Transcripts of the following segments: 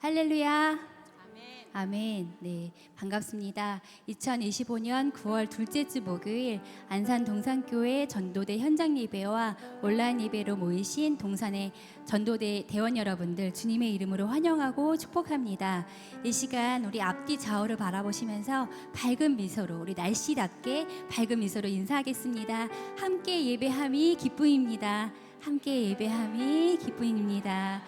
할렐루야. 아멘. 네, 반갑습니다. 2025년 9월 둘째 주 목요일 안산 동산교회 전도대 현장 예배와 온라인 예배로 모이신 동산의 전도대 대원 여러분들 주님의 이름으로 환영하고 축복합니다. 이 시간 우리 앞뒤 좌우를 바라보시면서 밝은 미소로, 우리 날씨답게 밝은 미소로 인사하겠습니다. 함께 예배함이 기쁨입니다. 함께 예배함이 기쁨입니다.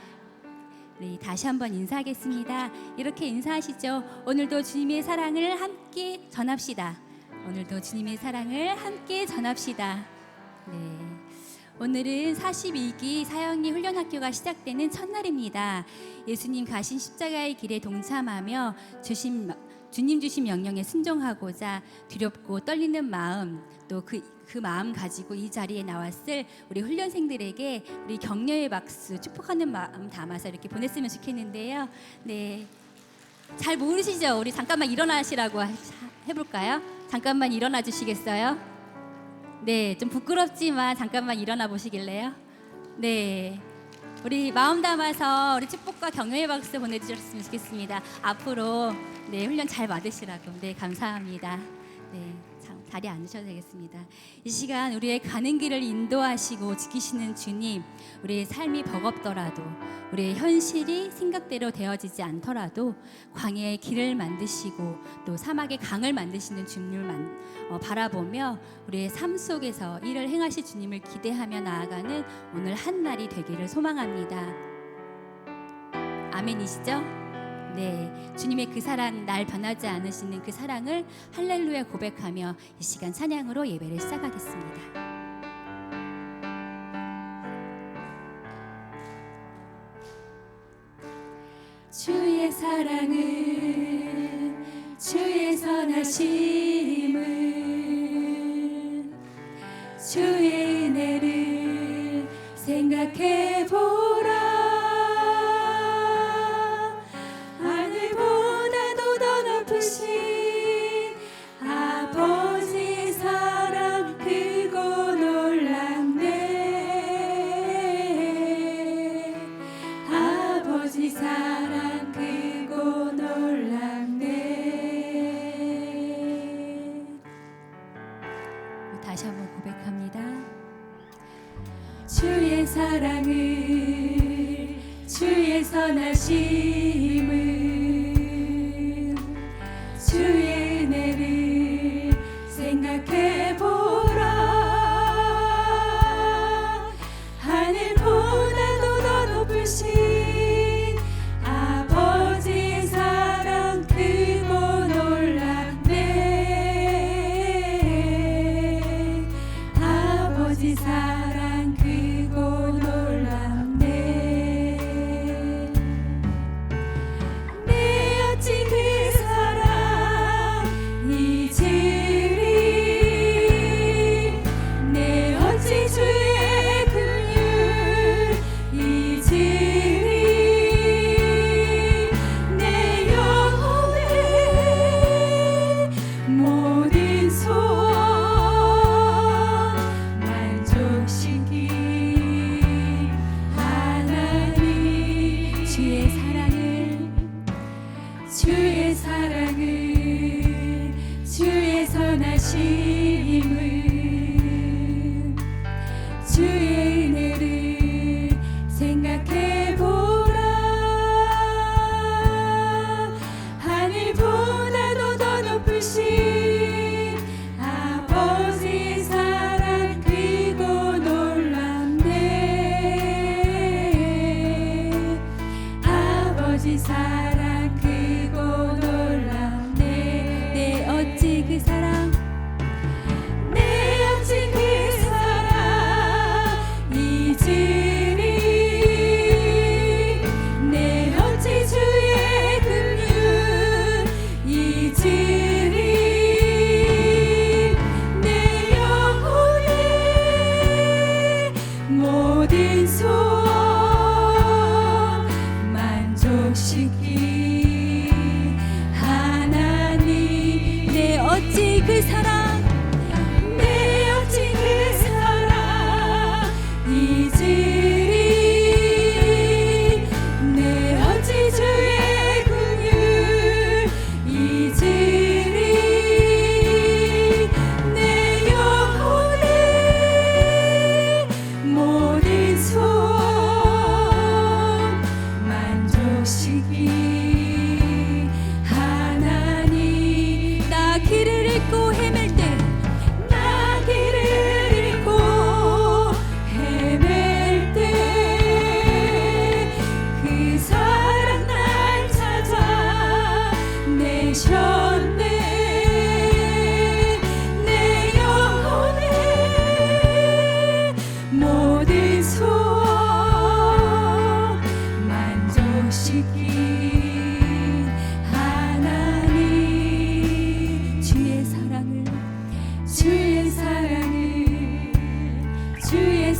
네, 다시 한번 인사하겠습니다. 이렇게 인사하시죠. 오늘도 주님의 사랑을 함께 전합시다. 오늘도 주님의 사랑을 함께 전합시다. 네, 오늘은 42기 사형리 훈련학교가 시작되는 첫날입니다. 예수님 가신 십자가의 길에 동참하며 주님 주신 명령에 순종하고자 두렵고 떨리는 마음, 또 그 마음 가지고 이 자리에 나왔을 우리 훈련생들에게 우리 격려의 박수, 축복하는 마음 담아서 이렇게 보냈으면 좋겠는데요. 네, 잘 모르시죠? 우리 잠깐만 일어나시라고 해볼까요? 잠깐만 일어나 주시겠어요? 네, 좀 부끄럽지만 잠깐만 일어나 보시길래요? 네, 우리 마음 담아서 우리 축복과 격려의 박수 보내주셨으면 좋겠습니다. 앞으로 네, 훈련 잘 받으시라고. 네, 감사합니다. 네, 자리에 앉으셔도 되겠습니다. 이 시간 우리의 가는 길을 인도하시고 지키시는 주님, 우리의 삶이 버겁더라도, 우리의 현실이 생각대로 되어지지 않더라도 광야의 길을 만드시고 또 사막의 강을 만드시는 주님을 바라보며 우리의 삶 속에서 일을 행하실 주님을 기대하며 나아가는 오늘 한 날이 되기를 소망합니다. 아멘이시죠? 네, 주님의 그 사랑, 날 변하지 않으시는 그 사랑을 할렐루야 고백하며 이 시간 찬양으로 예배를 시작하겠습니다. 주의 사랑은, 주의 선하심은, 주의 은혜를 생각해보라. 아버지 사랑 크고 놀랍네. 아버지 사랑 크고 놀랍네. 다시 한번 고백합니다. 주의 사랑을, 주의 선하심을, 주의 은혜를 생각해보라. 하늘보다도 더 높으신 아버지 사랑 크고 놀랍네. 아버지 사랑 크고 놀랍네. 내 어찌 그 사랑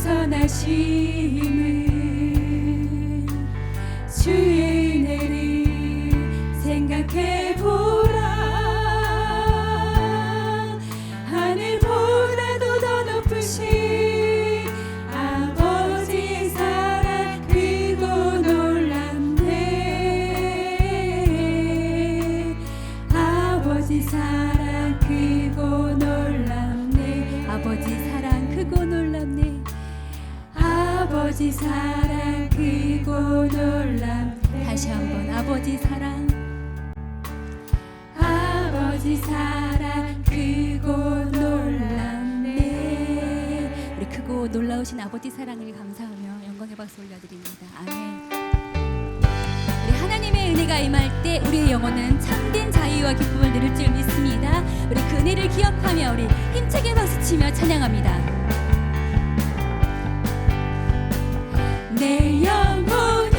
선하심을 주의 은혜를 생각해보라. 하늘보다도 더 높으신 아버지 사랑 크고 놀랍네. 아버지 사랑 크고 놀랍네. 아버지 사랑 크고 놀랍네. 아버지 사랑 크고 놀랍네. 다시 한번 아버지 사랑, 아버지 사랑 크고 놀랍네. 우리 크고 놀라우신 아버지 사랑을 감사하며 영광의 박수 올려드립니다. 아멘. 우리 하나님의 은혜가 임할 때 우리의 영혼은 참된 자유와 기쁨을 누릴 줄 믿습니다. 우리 그 은혜를 기억하며 우리 힘차게 박수치며 찬양합니다. 내 영혼이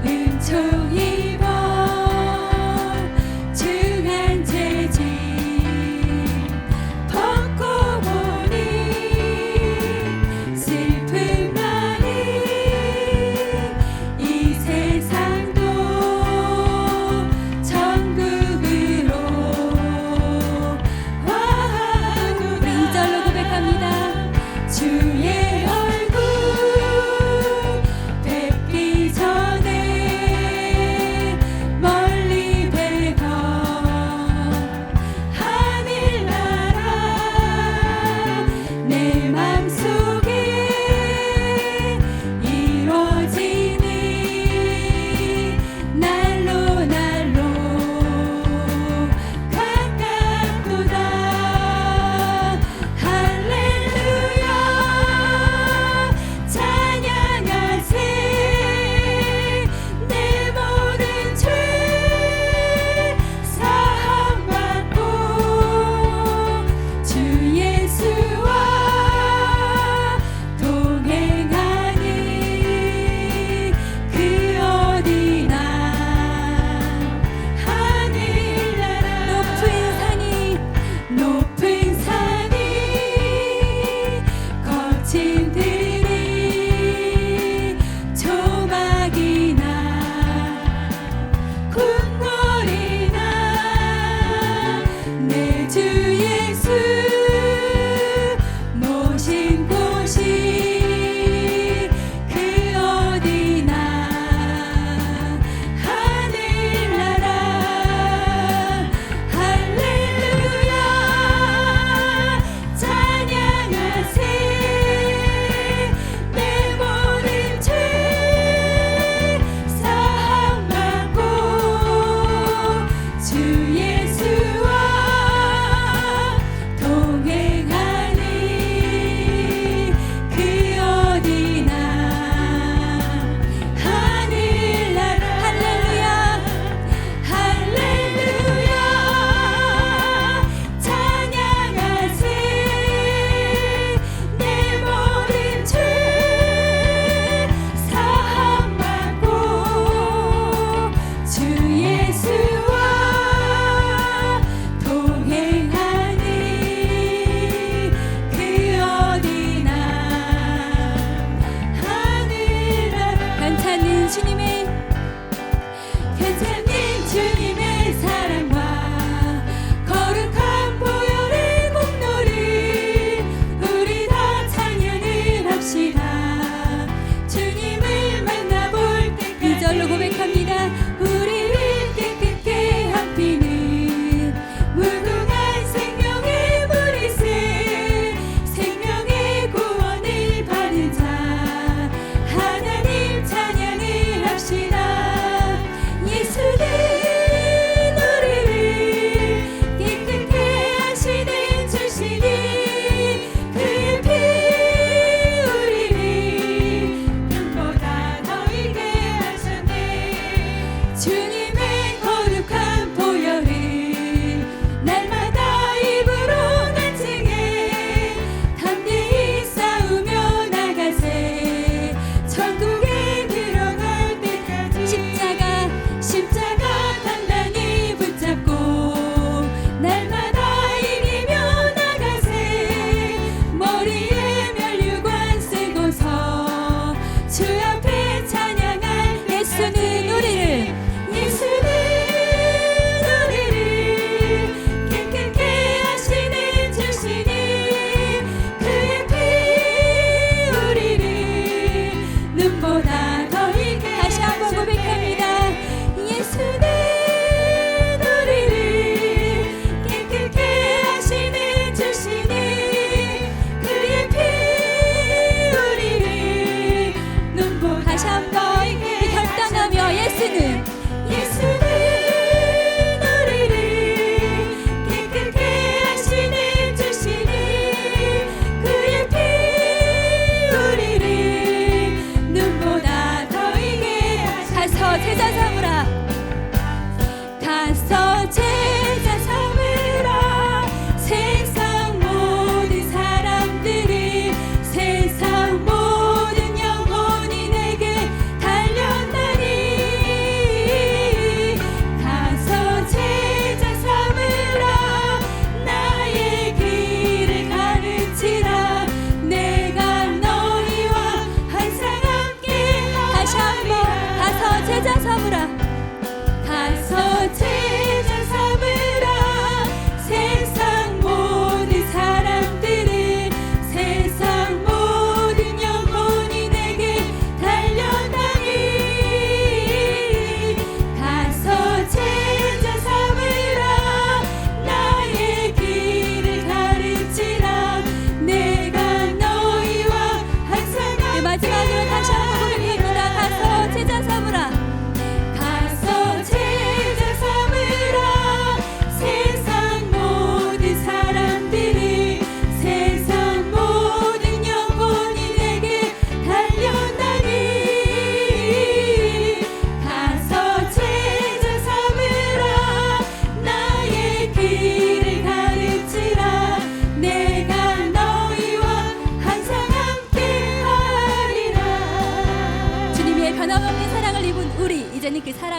은총입어 중한 죄짐 벗고 보니 슬픔 많이 이 세상도 천국으로 와하고 우리 2절로 고백합니다. 주의 얼굴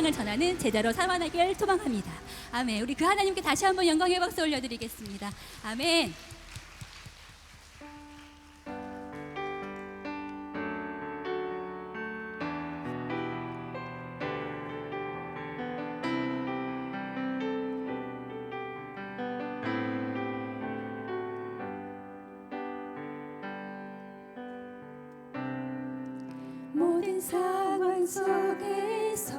사랑을 전하는 제자로 살아나길 소망합니다. 아멘. 우리 그 하나님께 다시 한번 영광의 박수 올려드리겠습니다. 아멘. 모든 상황 속에서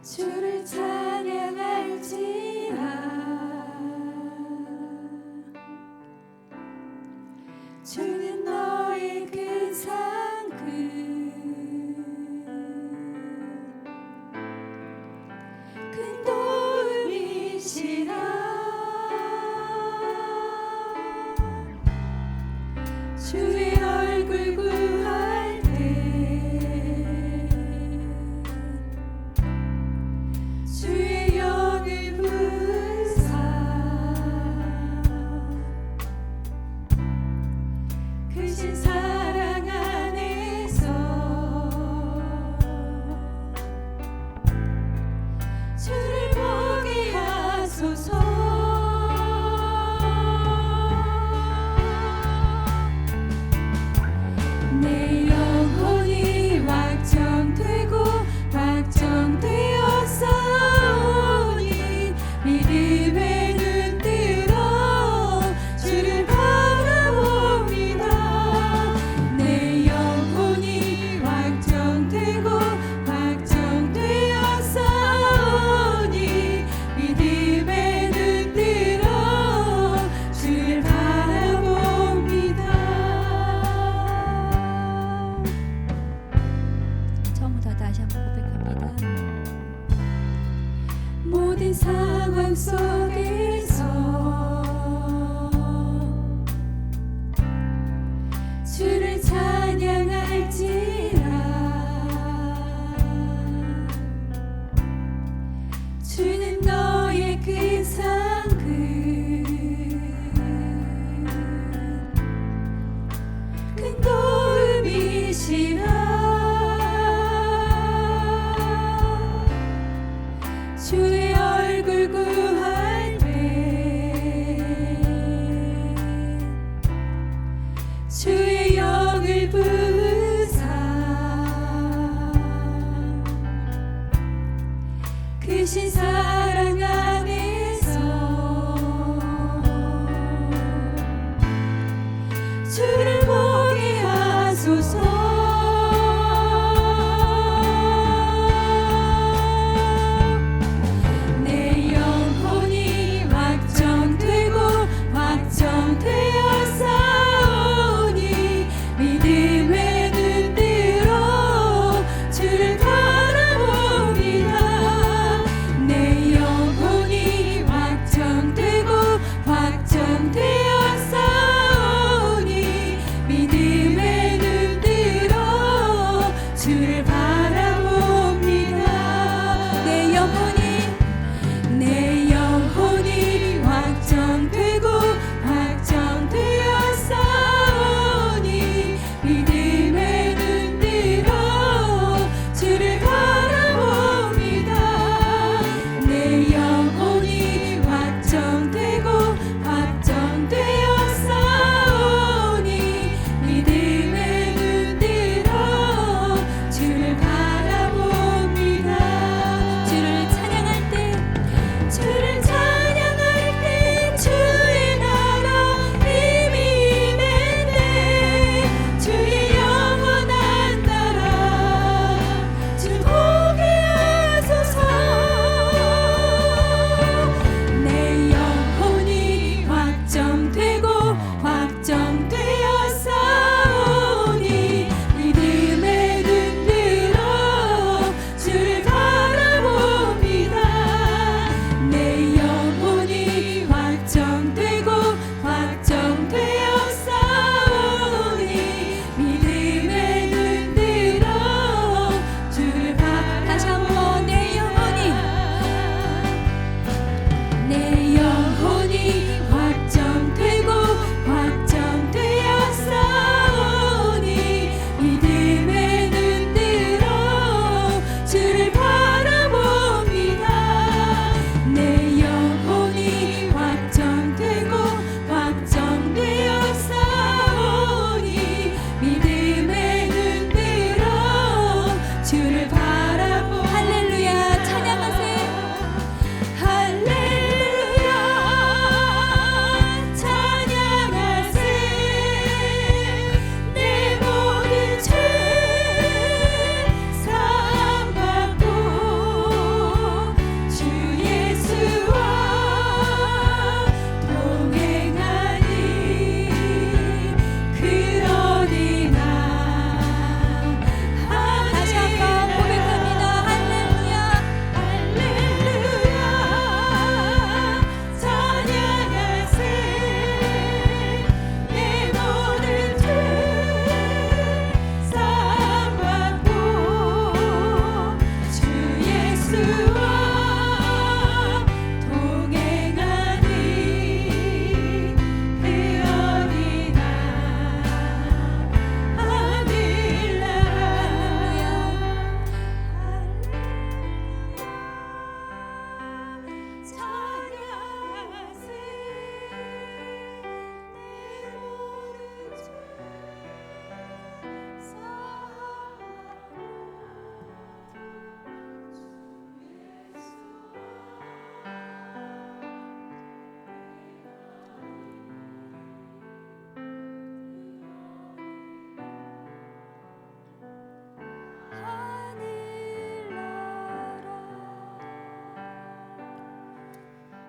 주를 찬양할지라. 주는 너의 큰 상급 큰 도움이시라. 주의 얼굴 구할 때 주의 영을 부으사 크신 사랑 안에서 주를 보게 하소서. 내 영혼이 확정되고 확정되었사오니 믿음의 눈 뜨러 주를 바라봅니다. 내 영혼이 확정되고 확정되었사오니 믿음의 눈 뜨러 주를 바라봅니다. 처음부터 다시 한번 고백합니다. 모든 상황 속에서 주를 찬양할지라. 주는 너의 큰 상급 큰 도움이시라. 주의 얼굴 구할 때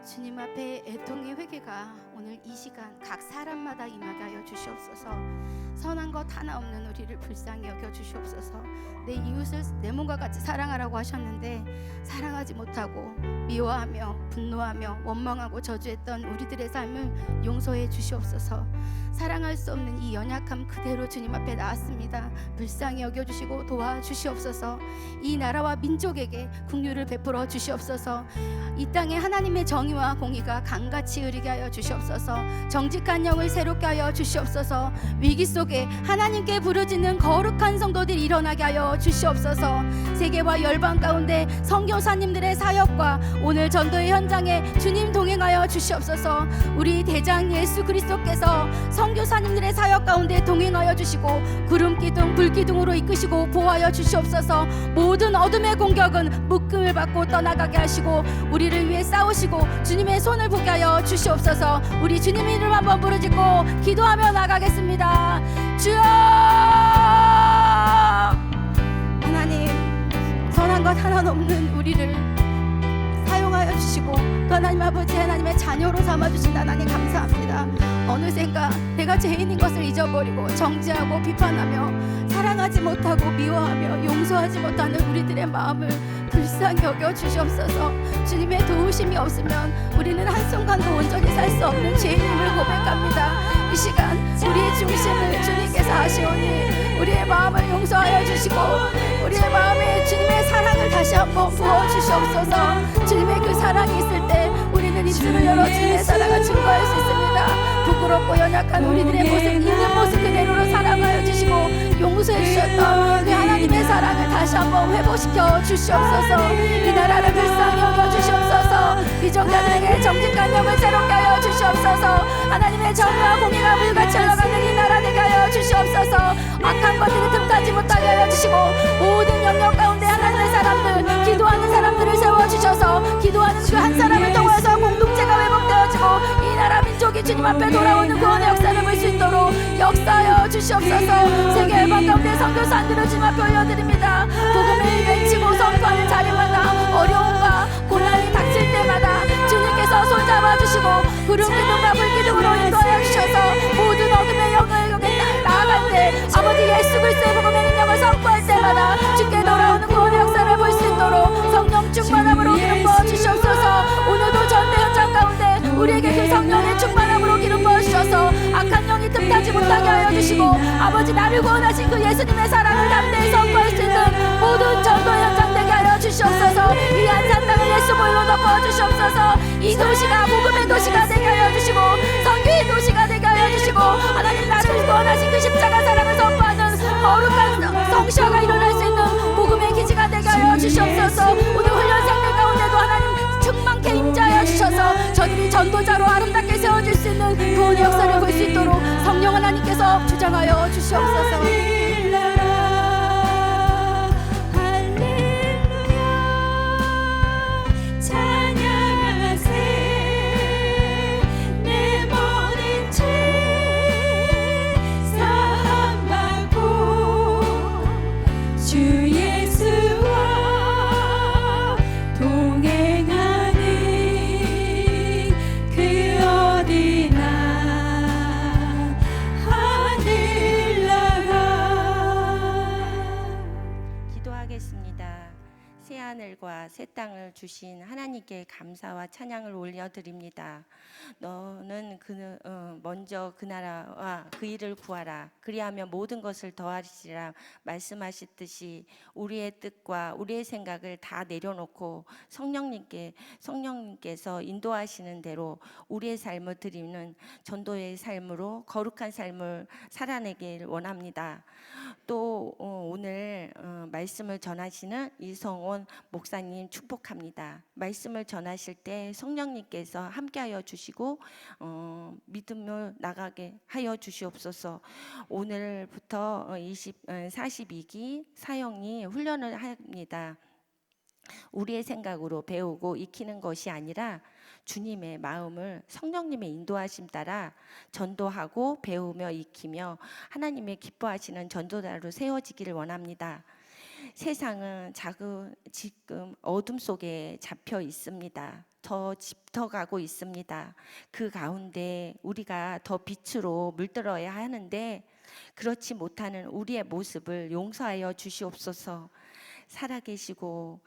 주님 앞에 애통의 회개가 오늘 이 시간 각 사람마다 임하게 하여 주시옵소서. 선한 것 하나 없는 우리를 불쌍히 여겨 주시옵소서. 내 이웃을 내 몸과 같이 사랑하라고 하셨는데 사랑하지 못하고 미워하며 분노하며 원망하고 저주했던 우리들의 삶을 용서해 주시옵소서. 사랑할 수 없는 이 연약함 그대로 주님 앞에 나왔습니다. 불쌍히 여겨주시고 도와주시옵소서. 이 나라와 민족에게 긍휼을 베풀어 주시옵소서. 이 땅에 하나님의 정의와 공의가 강같이 흐르게 하여 주시옵소서. 정직한 영을 새롭게 하여 주시옵소서. 위기 속에 하나님께 부르짖는 거룩한 성도들이 일어나게 하여 주시옵소서. 세계와 열방 가운데 선교사님들의 사역과 오늘 전도의 현장에 주님 동행하여 주시옵소서. 우리 대장 예수 그리스도께서 선교사님들의 사역 가운데 동행하여 주시고 구름기둥 불기둥으로 이끄시고 보호하여 주시옵소서. 모든 어둠의 공격은 묶음을 받고 떠나가게 하시고 우리를 위해 싸우시고 주님의 손을 보게 하여 주시옵소서. 우리 주님 이름 한번 부르짖고 기도하며 나가겠습니다. 주여, 하나님, 선한 것 하나 없는 우리를 사용하여 주시고 또 하나님 아버지 하나님의 자녀로 삼아주신 하나님 감사합니다. 어느샌가 내가 죄인인 것을 잊어버리고 정죄하고 비판하며 사랑하지 못하고 미워하며 용서하지 못하는 우리들의 마음을 불쌍히 여겨 주시옵소서. 주님의 도우심이 없으면 우리는 한순간도 온전히 살 수 없는 죄인임을 고백합니다. 이 시간 우리의 중심을 주님께서 하시오니 우리의 마음을 용서하여 주시고 우리의 마음에 주님의 사랑을 다시 한번 부어주시옵소서. 주님의 그 사랑이 있을 때 우리는 입술을 열어 주님의 사랑을 증거할 수 있습니다. 부끄럽고 연약한 우리들의 모습 있는 모습 그대로로 사랑하여 주시고 용서해 주셨던 그 하나님의 사랑을 다시 한번 회복시켜 주시옵소서. 이 나라를 불쌍히 여겨 주시옵소서. 비정자들에게 정직한 영을 새롭게 하여 주시옵소서. 하나님의 정의와 공의가 물같이 흘러가는 이 나라 되게 하여 주시옵소서. 악한 것들이 틈타지 못하게 하여 주시고 모든 영역 가운데 하나님의 사람들 기도하는 사람들을 세워주셔서 기도하는 그 한 사람을 통해서 공동체가 회복되어지고 이 나라 민족이 주님 앞에 돌아오는 구원의 역사를 볼 수 있도록 역사하여 주시옵소서. 세계 열방 가운데 선교사님들을 주님 앞에 올려드립니다. 복음을 외치고 선포하는 자리마다 어려움과 고난이 닥칠 때마다 주님께서 손잡아 주시고 구름기둥과 불기둥으로 인도하여 주셔서 모든 어둠의 영역에 나아갈 때 아버지 예수 그리스도의 복음의 능력을 선포할 때마다 주께 돌아오는 구원의 역사를 볼 수 있도록 성령 충만함으로 기름 부어 주시옵소서. 오늘도 전대 현장 가운데 우리에게 그 성령의 충만함으로 기름 부어 주셔서 악한 영이 틈타지 못하게 하여 주시고 아버지 나를 구원하신 그 예수님의 사랑을 담대히 선포할 수 있는 모든 전도 현장 되게 하여 주시옵소서. 이 안산 땅을 예수 보혈로 덮어 주시옵소서. 이 도시가 복음의 도시가 되게 하여 주시고 선교의 도시가 되게 하여 주시고 하나님 나를 구원하신 그 십자가 사랑을 선포하는 거룩한 성시화가 일어날 수 있는 복음의 기지가 되게 하여 주시옵소서. 오늘 훈련생들 가운데도 하나님 충만케 임재하여 주셔서 저들이 전도자로 아름답게 세워질 수 있는 구원의 역사를 볼 수 있도록 성령 하나님께서 주장하여 주시옵소서. 하늘과 새 땅을 주신 하나님께 감사와 찬양을 올려드립니다. 너는 먼저 그 나라와 그 일을 구하라. 그리하면 모든 것을 더하시리라 말씀하셨듯이 우리의 뜻과 우리의 생각을 다 내려놓고 성령님께서 인도하시는 대로 우리의 삶을 드리는 전도의 삶으로 거룩한 삶을 살아내길 원합니다. 또 오늘 말씀을 전하시는 이성원 목사님 축복합니다. 말씀을 전하실 때 성령님께서 함께하여 주시고 믿음을 나가게 하여 주시옵소서. 오늘부터 42기 사형이 훈련을 합니다. 우리의 생각으로 배우고 익히는 것이 아니라 주님의 마음을 성령님의 인도하심 따라 전도하고 배우며 익히며 하나님의 기뻐하시는 전도자로 세워지기를 원합니다. 세상은 지금 어둠 속에 잡혀 있습니다. 더 짙어가고 있습니다. 그 가운데 우리가 더 빛으로 물들어야 하는데 그렇지 못하는 우리의 모습을 용서하여 주시옵소서. 살아계시고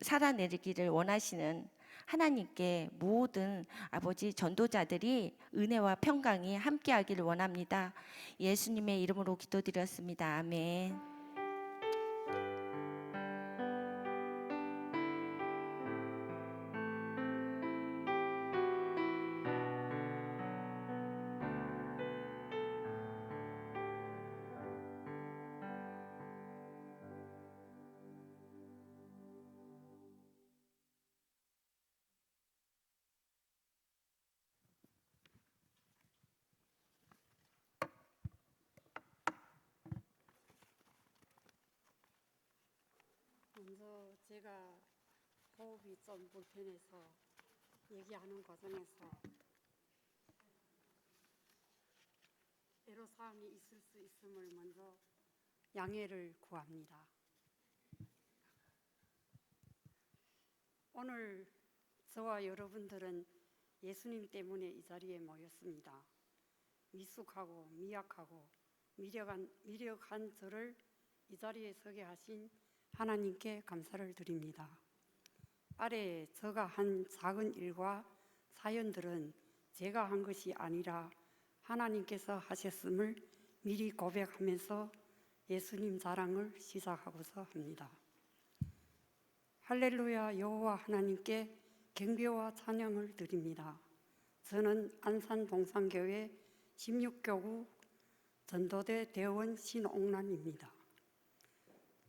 살아내리기를 원하시는 하나님께 모든 아버지 전도자들이 은혜와 평강이 함께하기를 원합니다. 예수님의 이름으로 기도드렸습니다. 아멘. 먼저 제가 호흡이 좀 불편해서 얘기하는 과정에서 애로사항이 있을 수 있음을 먼저 양해를 구합니다. 오늘 저와 여러분들은 예수님 때문에 이 자리에 모였습니다. 미숙하고 미약하고 미력한 저를 이 자리에 서게 하신 하나님께 감사를 드립니다. 아래에 제가 한 작은 일과 사연들은 제가 한 것이 아니라 하나님께서 하셨음을 미리 고백하면서 예수님 자랑을 시작하고자 합니다. 할렐루야 여호와 하나님께 경배와 찬양을 드립니다. 저는 안산 동산교회 16교구 전도대 대원 신옥란입니다.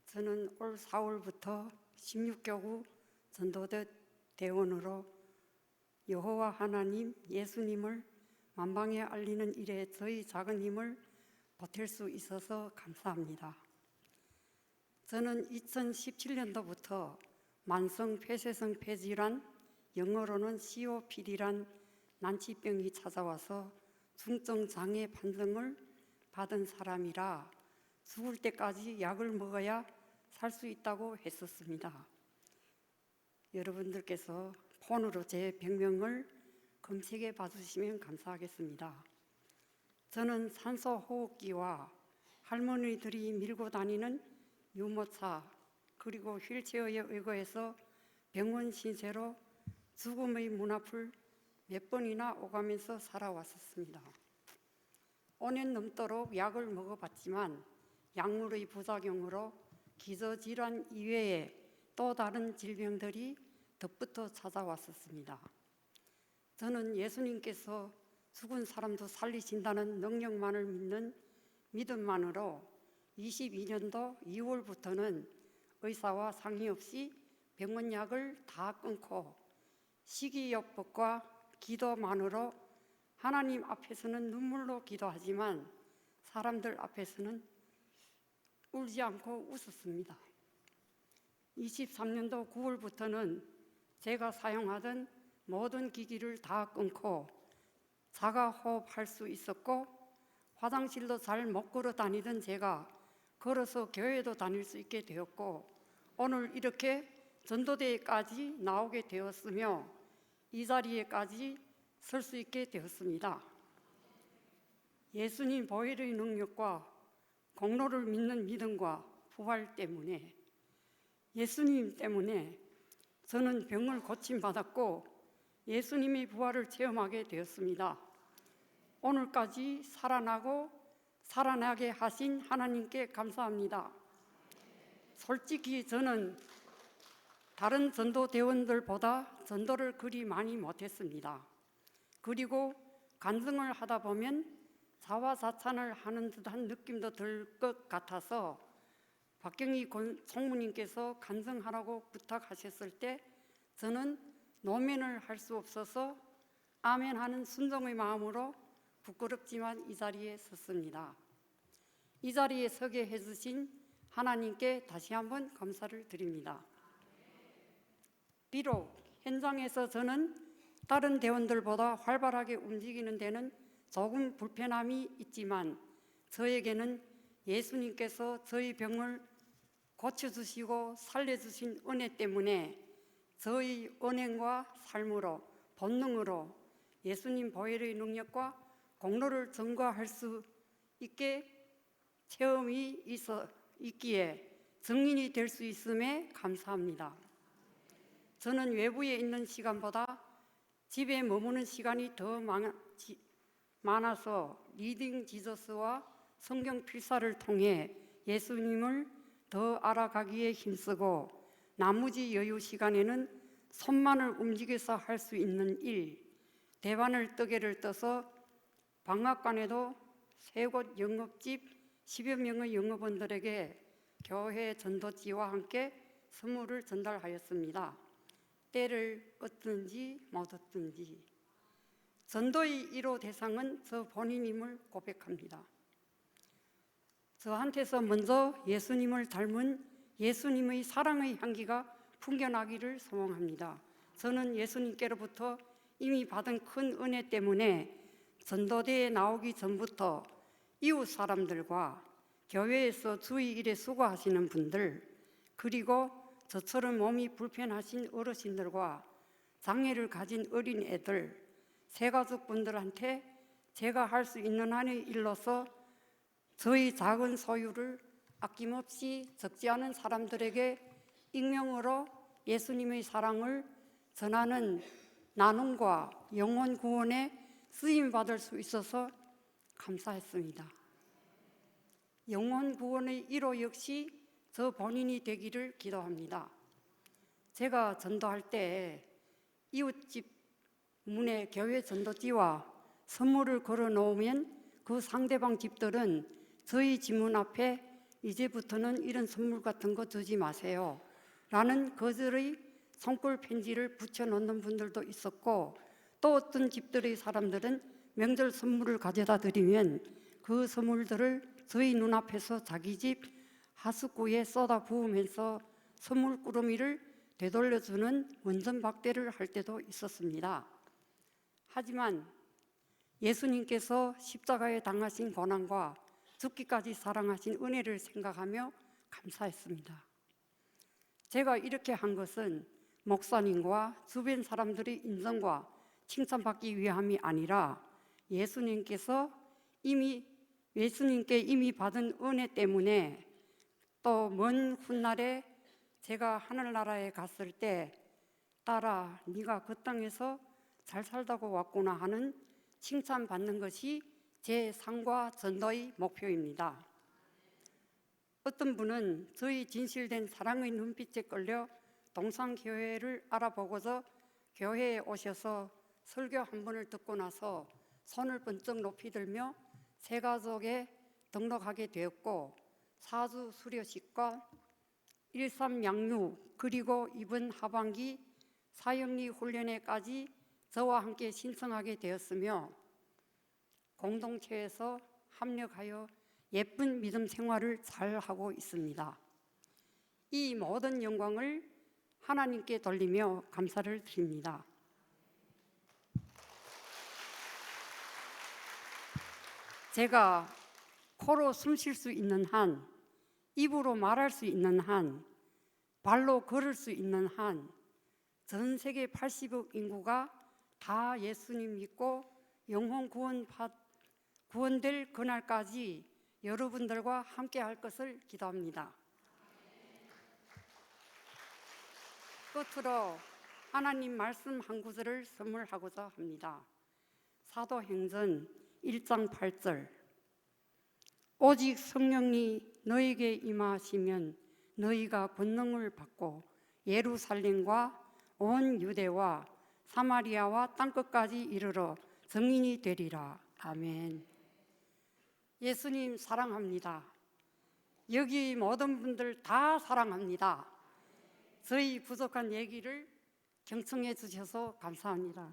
저는 올 4월부터 16교구 전도대 대원으로 여호와 하나님 예수님을 만방에 알리는 일에 저희 작은 힘을 보탤 수 있어서 감사합니다. 저는 2017년도부터 만성 폐쇄성 폐질환, 영어로는 COPD란 난치병이 찾아와서 중증 장애 판정을 받은 사람이라 죽을 때까지 약을 먹어야 살 수 있다고 했었습니다. 여러분들께서 폰으로 제 병명을 검색해 봐주시면 감사하겠습니다. 저는 산소호흡기와 할머니들이 밀고 다니는 유모차 그리고 휠체어에 의거해서 병원 신세로 죽음의 문 앞을 몇 번이나 오가면서 살아왔었습니다. 5년 넘도록 약을 먹어봤지만 약물의 부작용으로 기저질환 이외에 또 다른 질병들이 덧붙어 찾아왔었습니다. 저는 예수님께서 죽은 사람도 살리신다는 능력만을 믿는 믿음만으로 22년도 2월부터는 의사와 상의 없이 병원 약을 다 끊고 식이요법과 기도만으로 하나님 앞에서는 눈물로 기도하지만 사람들 앞에서는 울지 않고 웃었습니다. 23년도 9월부터는 제가 사용하던 모든 기기를 다 끊고 자가 호흡할 수 있었고 화장실도 잘 못 걸어 다니던 제가 걸어서 교회도 다닐 수 있게 되었고 오늘 이렇게 전도대회까지 나오게 되었으며 이 자리에까지 설 수 있게 되었습니다. 예수님 보혈의 능력과 공로를 믿는 믿음과 부활 때문에 예수님 때문에 저는 병을 고침받았고 예수님의 부활을 체험하게 되었습니다. 오늘까지 살아나고 살아나게 하신 하나님께 감사합니다. 솔직히 저는 다른 전도대원들보다 전도를 그리 많이 못했습니다. 그리고 간증을 하다 보면 자화자찬을 하는 듯한 느낌도 들 것 같아서 박경희 총무님께서 간증하라고 부탁하셨을 때 저는 노면을 할 수 없어서 아멘 하는 순종의 마음으로 부끄럽지만 이 자리에 섰습니다. 이 자리에 서게 해주신 하나님께 다시 한번 감사를 드립니다. 비록 현장에서 저는 다른 대원들보다 활발하게 움직이는 데는 조금 불편함이 있지만 저에게는 예수님께서 저희 병을 고쳐주시고 살려주신 은혜 때문에 저희 언행과 삶으로 본능으로 예수님 보혈의 능력과 공로를 증거할 수 있게 체험이 있기에 증인이 될 수 있음에 감사합니다. 저는 외부에 있는 시간보다 집에 머무는 시간이 더 많아서 리딩 지저스와 성경 필사를 통해 예수님을 더 알아가기에 힘쓰고 나머지 여유 시간에는 손만을 움직여서 할 수 있는 일, 대바늘 뜨개를 떠서 방앗간에도 세 곳 영업집 10여 명의 영업원들에게 교회 전도지와 함께 선물을 전달하였습니다. 때를 얻든지 못 얻든지 전도의 1호 대상은 저 본인임을 고백합니다. 저한테서 먼저 예수님을 닮은 예수님의 사랑의 향기가 풍겨나기를 소망합니다. 저는 예수님께로부터 이미 받은 큰 은혜 때문에 전도대에 나오기 전부터 이웃 사람들과 교회에서 주의 일에 수고하시는 분들, 그리고 저처럼 몸이 불편하신 어르신들과 장애를 가진 어린 애들, 새가족분들한테 제가 할 수 있는 한의 일로서 저희 작은 소유를 아낌없이 적지 않은 사람들에게 익명으로 예수님의 사랑을 전하는 나눔과 영혼 구원에 쓰임 받을 수 있어서 감사했습니다. 영혼 구원의 1호 역시 저 본인이 되기를 기도합니다. 제가 전도할 때 이웃집 문에 교회 전도지와 선물을 걸어 놓으면 그 상대방 집들은 저희 집 문 앞에 이제부터는 이런 선물 같은 거 주지 마세요 라는 거절의 손글 편지를 붙여놓는 분들도 있었고, 또 어떤 집들의 사람들은 명절 선물을 가져다 드리면 그 선물들을 저희 눈앞에서 자기 집 하숫구에 쏟아 부으면서 선물 꾸러미를 되돌려주는 원전박대를 할 때도 있었습니다. 하지만 예수님께서 십자가에 당하신 고난과 죽기까지 사랑하신 은혜를 생각하며 감사했습니다. 제가 이렇게 한 것은 목사님과 주변 사람들의 인정과 칭찬받기 위함이 아니라 예수님께 이미 받은 은혜 때문에, 또 먼 훗날에 제가 하늘나라에 갔을 때 딸아 네가 그 땅에서 잘 살다고 왔구나 하는 칭찬받는 것이 제 상과 전도의 목표입니다. 어떤 분은 저희 진실된 사랑의 눈빛에 끌려 동산교회를 알아보고서 교회에 오셔서 설교 한 번을 듣고 나서 손을 번쩍 높이 들며 새가족에 등록하게 되었고, 사주 수료식과 13 양육, 그리고 이번 하반기 사형리 훈련회까지 저와 함께 신청하게 되었으며 공동체에서 합력하여 예쁜 믿음 생활을 잘 하고 있습니다. 이 모든 영광을 하나님께 돌리며 감사를 드립니다. 제가 코로 숨 쉴 수 있는 한, 입으로 말할 수 있는 한, 발로 걸을 수 있는 한, 전 세계 80억 인구가 다 예수님 믿고 영혼 구원될 그날까지 여러분들과 함께 할 것을 기도합니다. 끝으로 하나님 말씀 한 구절을 선물하고자 합니다. 사도행전 1장 8절, 오직 성령이 너에게 임하시면 너희가 권능을 받고 예루살렘과 온 유대와 사마리아와 땅끝까지 이르러 증인이 되리라. 아멘. 예수님 사랑합니다. 여기 모든 분들 다 사랑합니다. 저희 부족한 얘기를 경청해 주셔서 감사합니다.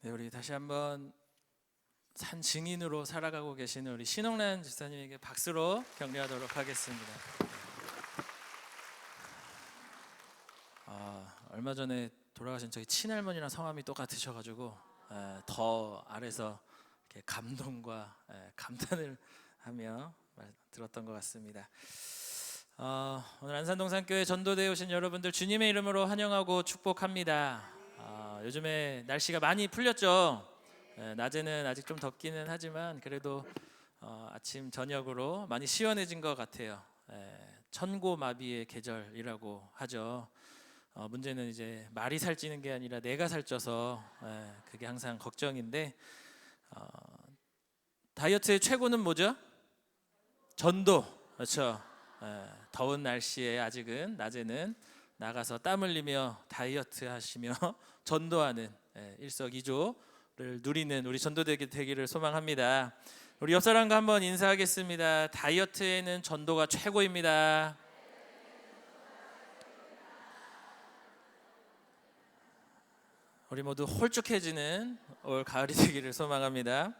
네, 우리 다시 한번 산 증인으로 살아가고 계시는 우리 신홍란 집사님에게 박수로 격려하도록 하겠습니다. 얼마 전에 돌아가신 저희 친할머니랑 성함이 똑같으셔가지고 더 아래서 이렇게 감동과 감탄을 하며 들었던 것 같습니다. 오늘 안산동산교회 전도대에 오신 여러분들 주님의 이름으로 환영하고 축복합니다. 요즘에 날씨가 많이 풀렸죠. 낮에는 아직 좀 덥기는 하지만 그래도 아침 저녁으로 많이 시원해진 것 같아요. 천고마비의 계절이라고 하죠. 문제는 이제 말이 살찌는 게 아니라 내가 살쪄서 그게 항상 걱정인데, 다이어트의 최고는 뭐죠? 전도. 그렇죠. 더운 날씨에 아직은 낮에는 나가서 땀 흘리며 다이어트 하시며 전도하는 일석이조를 누리는 우리 전도되게 되기를 소망합니다. 우리 옆 사람과 한번 인사하겠습니다. 다이어트에는 전도가 최고입니다. 우리 모두 홀쭉해지는 올 가을이 되기를 소망합니다.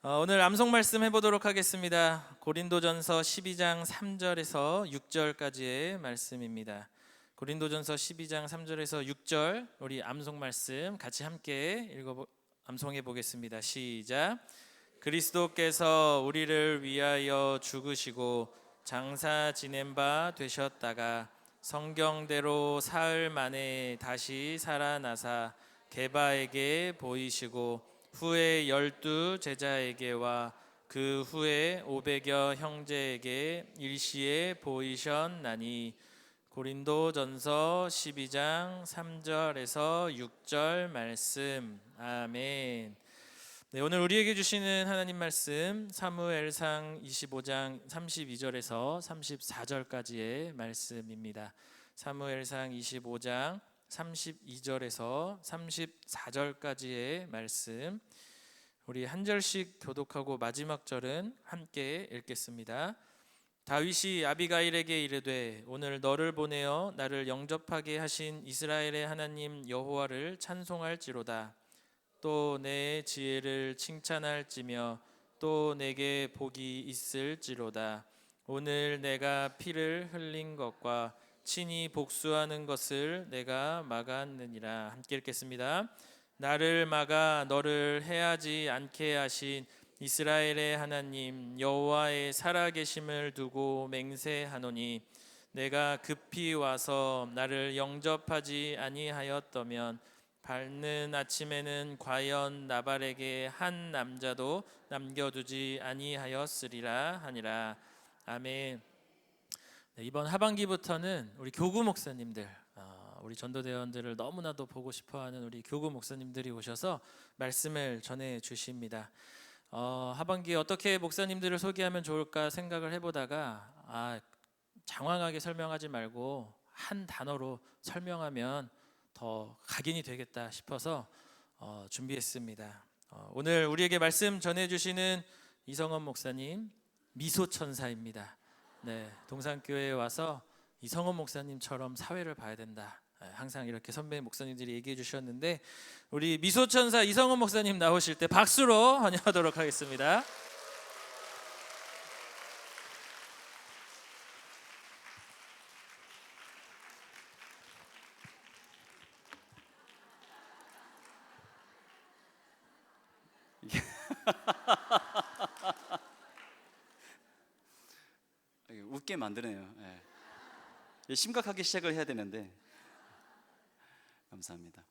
오늘 암송 말씀 해보도록 하겠습니다. 고린도전서 12장 3절에서 6절까지의 말씀입니다. 고린도전서 12장 3절에서 6절 우리 암송 말씀 같이 함께 암송해 보겠습니다. 시작. 그리스도께서 우리를 위하여 죽으시고 장사 지낸 바 되셨다가 성경대로 사흘 만에 다시 살아나사 게바에게 보이시고 후에 12 제자에게와 그 후에 500여 형제에게 일시에 보이셨나니. 고린도전서 12장 3절에서 6절 말씀. 아멘. 네, 오늘 우리에게 주시는 하나님 말씀 사무엘상 25장 32절에서 34절까지의 말씀입니다. 사무엘상 25장 32절에서 34절까지의 말씀, 우리 한 절씩 교독하고 마지막 절은 함께 읽겠습니다. 다윗이 아비가일에게 이르되 오늘 너를 보내어 나를 영접하게 하신 이스라엘의 하나님 여호와를 찬송할지로다. 또 내 지혜를 칭찬할지며 또 내게 복이 있을지로다. 오늘 내가 피를 흘린 것과 친히 복수하는 것을 내가 막았느니라. 함께 읽겠습니다. 나를 막아 너를 해하지 않게 하신 이스라엘의 하나님 여호와의 살아계심을 두고 맹세하노니 내가 급히 와서 나를 영접하지 아니하였더면 밝는 아침에는 과연 나발에게 한 남자도 남겨두지 아니하였으리라 하니라. 아멘. 네, 이번 하반기부터는 우리 교구 목사님들, 우리 전도대원들을 너무나도 보고 싶어하는 우리 교구 목사님들이 오셔서 말씀을 전해 주십니다. 하반기에 어떻게 목사님들을 소개하면 좋을까 생각을 해보다가 장황하게 설명하지 말고 한 단어로 설명하면 더 각인이 되겠다 싶어서 준비했습니다. 오늘 우리에게 말씀 전해주시는 이성원 목사님 미소천사입니다. 네, 동산교회에 와서 이성원 목사님처럼 사회를 봐야 된다. 항상 이렇게 선배 목사님들이 얘기해 주셨는데 우리 미소천사 이성원 목사님 나오실 때 박수로 환영하도록 하겠습니다. 웃게 만드네요. 심각하게 시작을 해야 되는데 감사합니다.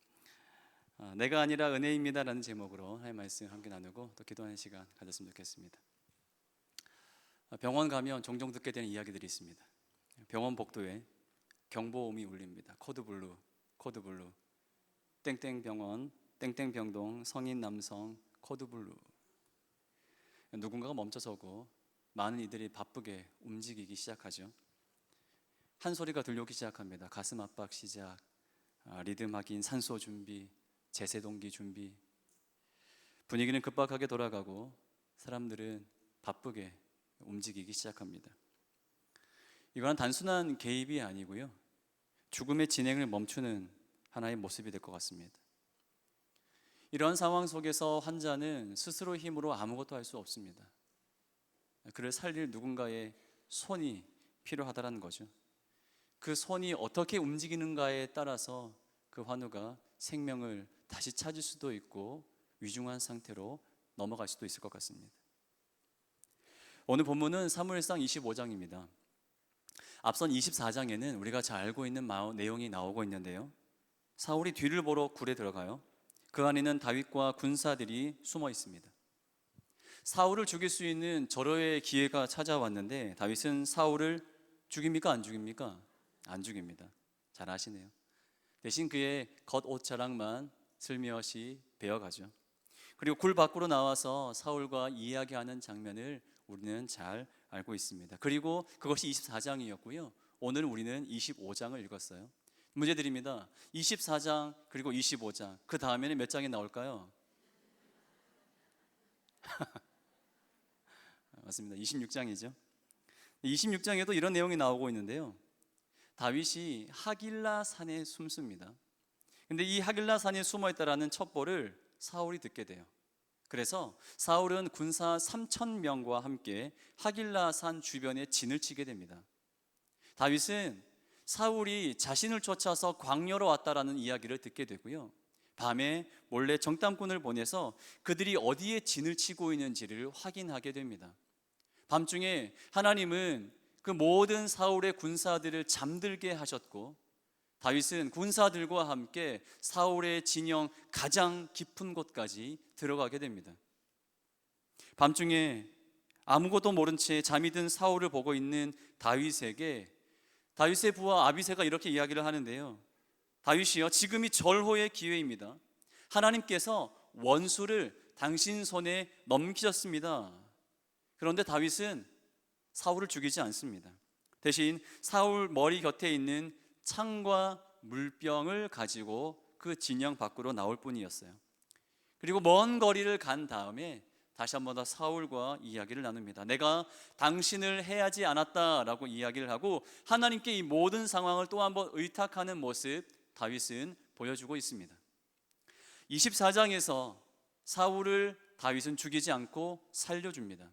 내가 아니라 은혜입니다라는 제목으로 하나님의 말씀 함께 나누고 또 기도하는 시간 가졌으면 좋겠습니다. 병원 가면 종종 듣게 되는 이야기들이 있습니다. 병원 복도에 경보음이 울립니다. 코드블루, 코드블루, 땡땡 병원, 땡땡 병동, 성인 남성, 코드블루. 누군가가 멈춰서고 많은 이들이 바쁘게 움직이기 시작하죠. 한 소리가 들려오기 시작합니다. 가슴 압박 시작, 리듬 확인, 산소 준비, 제세동기 준비. 분위기는 급박하게 돌아가고 사람들은 바쁘게 움직이기 시작합니다. 이건 단순한 개입이 아니고요, 죽음의 진행을 멈추는 하나의 모습이 될 것 같습니다. 이러한 상황 속에서 환자는 스스로 힘으로 아무것도 할 수 없습니다. 그를 살릴 누군가의 손이 필요하다는 거죠. 그 손이 어떻게 움직이는가에 따라서 그 환우가 생명을 다시 찾을 수도 있고 위중한 상태로 넘어갈 수도 있을 것 같습니다. 오늘 본문은 사무엘상 25장입니다. 앞선 24장에는 우리가 잘 알고 있는 내용이 나오고 있는데요. 사울이 뒤를 보러 굴에 들어가요. 그 안에는 다윗과 군사들이 숨어 있습니다. 사울을 죽일 수 있는 절호의 기회가 찾아왔는데 다윗은 사울을 죽입니까? 안 죽입니까? 안 죽입니다. 잘 아시네요. 대신 그의 겉옷자락만 슬며시 베어가죠. 그리고 굴 밖으로 나와서 사울과 이야기하는 장면을 우리는 잘 알고 있습니다. 그리고 그것이 24장이었고요. 오늘 우리는 25장을 읽었어요. 문제 드립니다. 24장 그리고 25장 그 다음에는 몇 장이 나올까요? 맞습니다. 26장이죠. 26장에도 이런 내용이 나오고 있는데요. 다윗이 하길라 산에 숨습니다. 근데 이 하길라 산에 숨어 있다라는 첩보를 사울이 듣게 돼요. 그래서 사울은 군사 3,000명과 함께 하길라 산 주변에 진을 치게 됩니다. 다윗은 사울이 자신을 쫓아서 광야로 왔다라는 이야기를 듣게 되고요. 밤에 몰래 정탐꾼을 보내서 그들이 어디에 진을 치고 있는지를 확인하게 됩니다. 밤중에 하나님은 그 모든 사울의 군사들을 잠들게 하셨고 다윗은 군사들과 함께 사울의 진영 가장 깊은 곳까지 들어가게 됩니다. 밤중에 아무것도 모른 채 잠이 든 사울을 보고 있는 다윗에게 다윗의 부하 아비새가 이렇게 이야기를 하는데요. 다윗이요, 지금이 절호의 기회입니다. 하나님께서 원수를 당신 손에 넘기셨습니다. 그런데 다윗은 사울을 죽이지 않습니다. 대신 사울 머리 곁에 있는 창과 물병을 가지고 그 진영 밖으로 나올 뿐이었어요. 그리고 먼 거리를 간 다음에 다시 한 번 더 사울과 이야기를 나눕니다. 내가 당신을 해하지 않았다라고 이야기를 하고 하나님께 이 모든 상황을 또 한 번 의탁하는 모습 다윗은 보여주고 있습니다. 24장에서 사울을 다윗은 죽이지 않고 살려줍니다.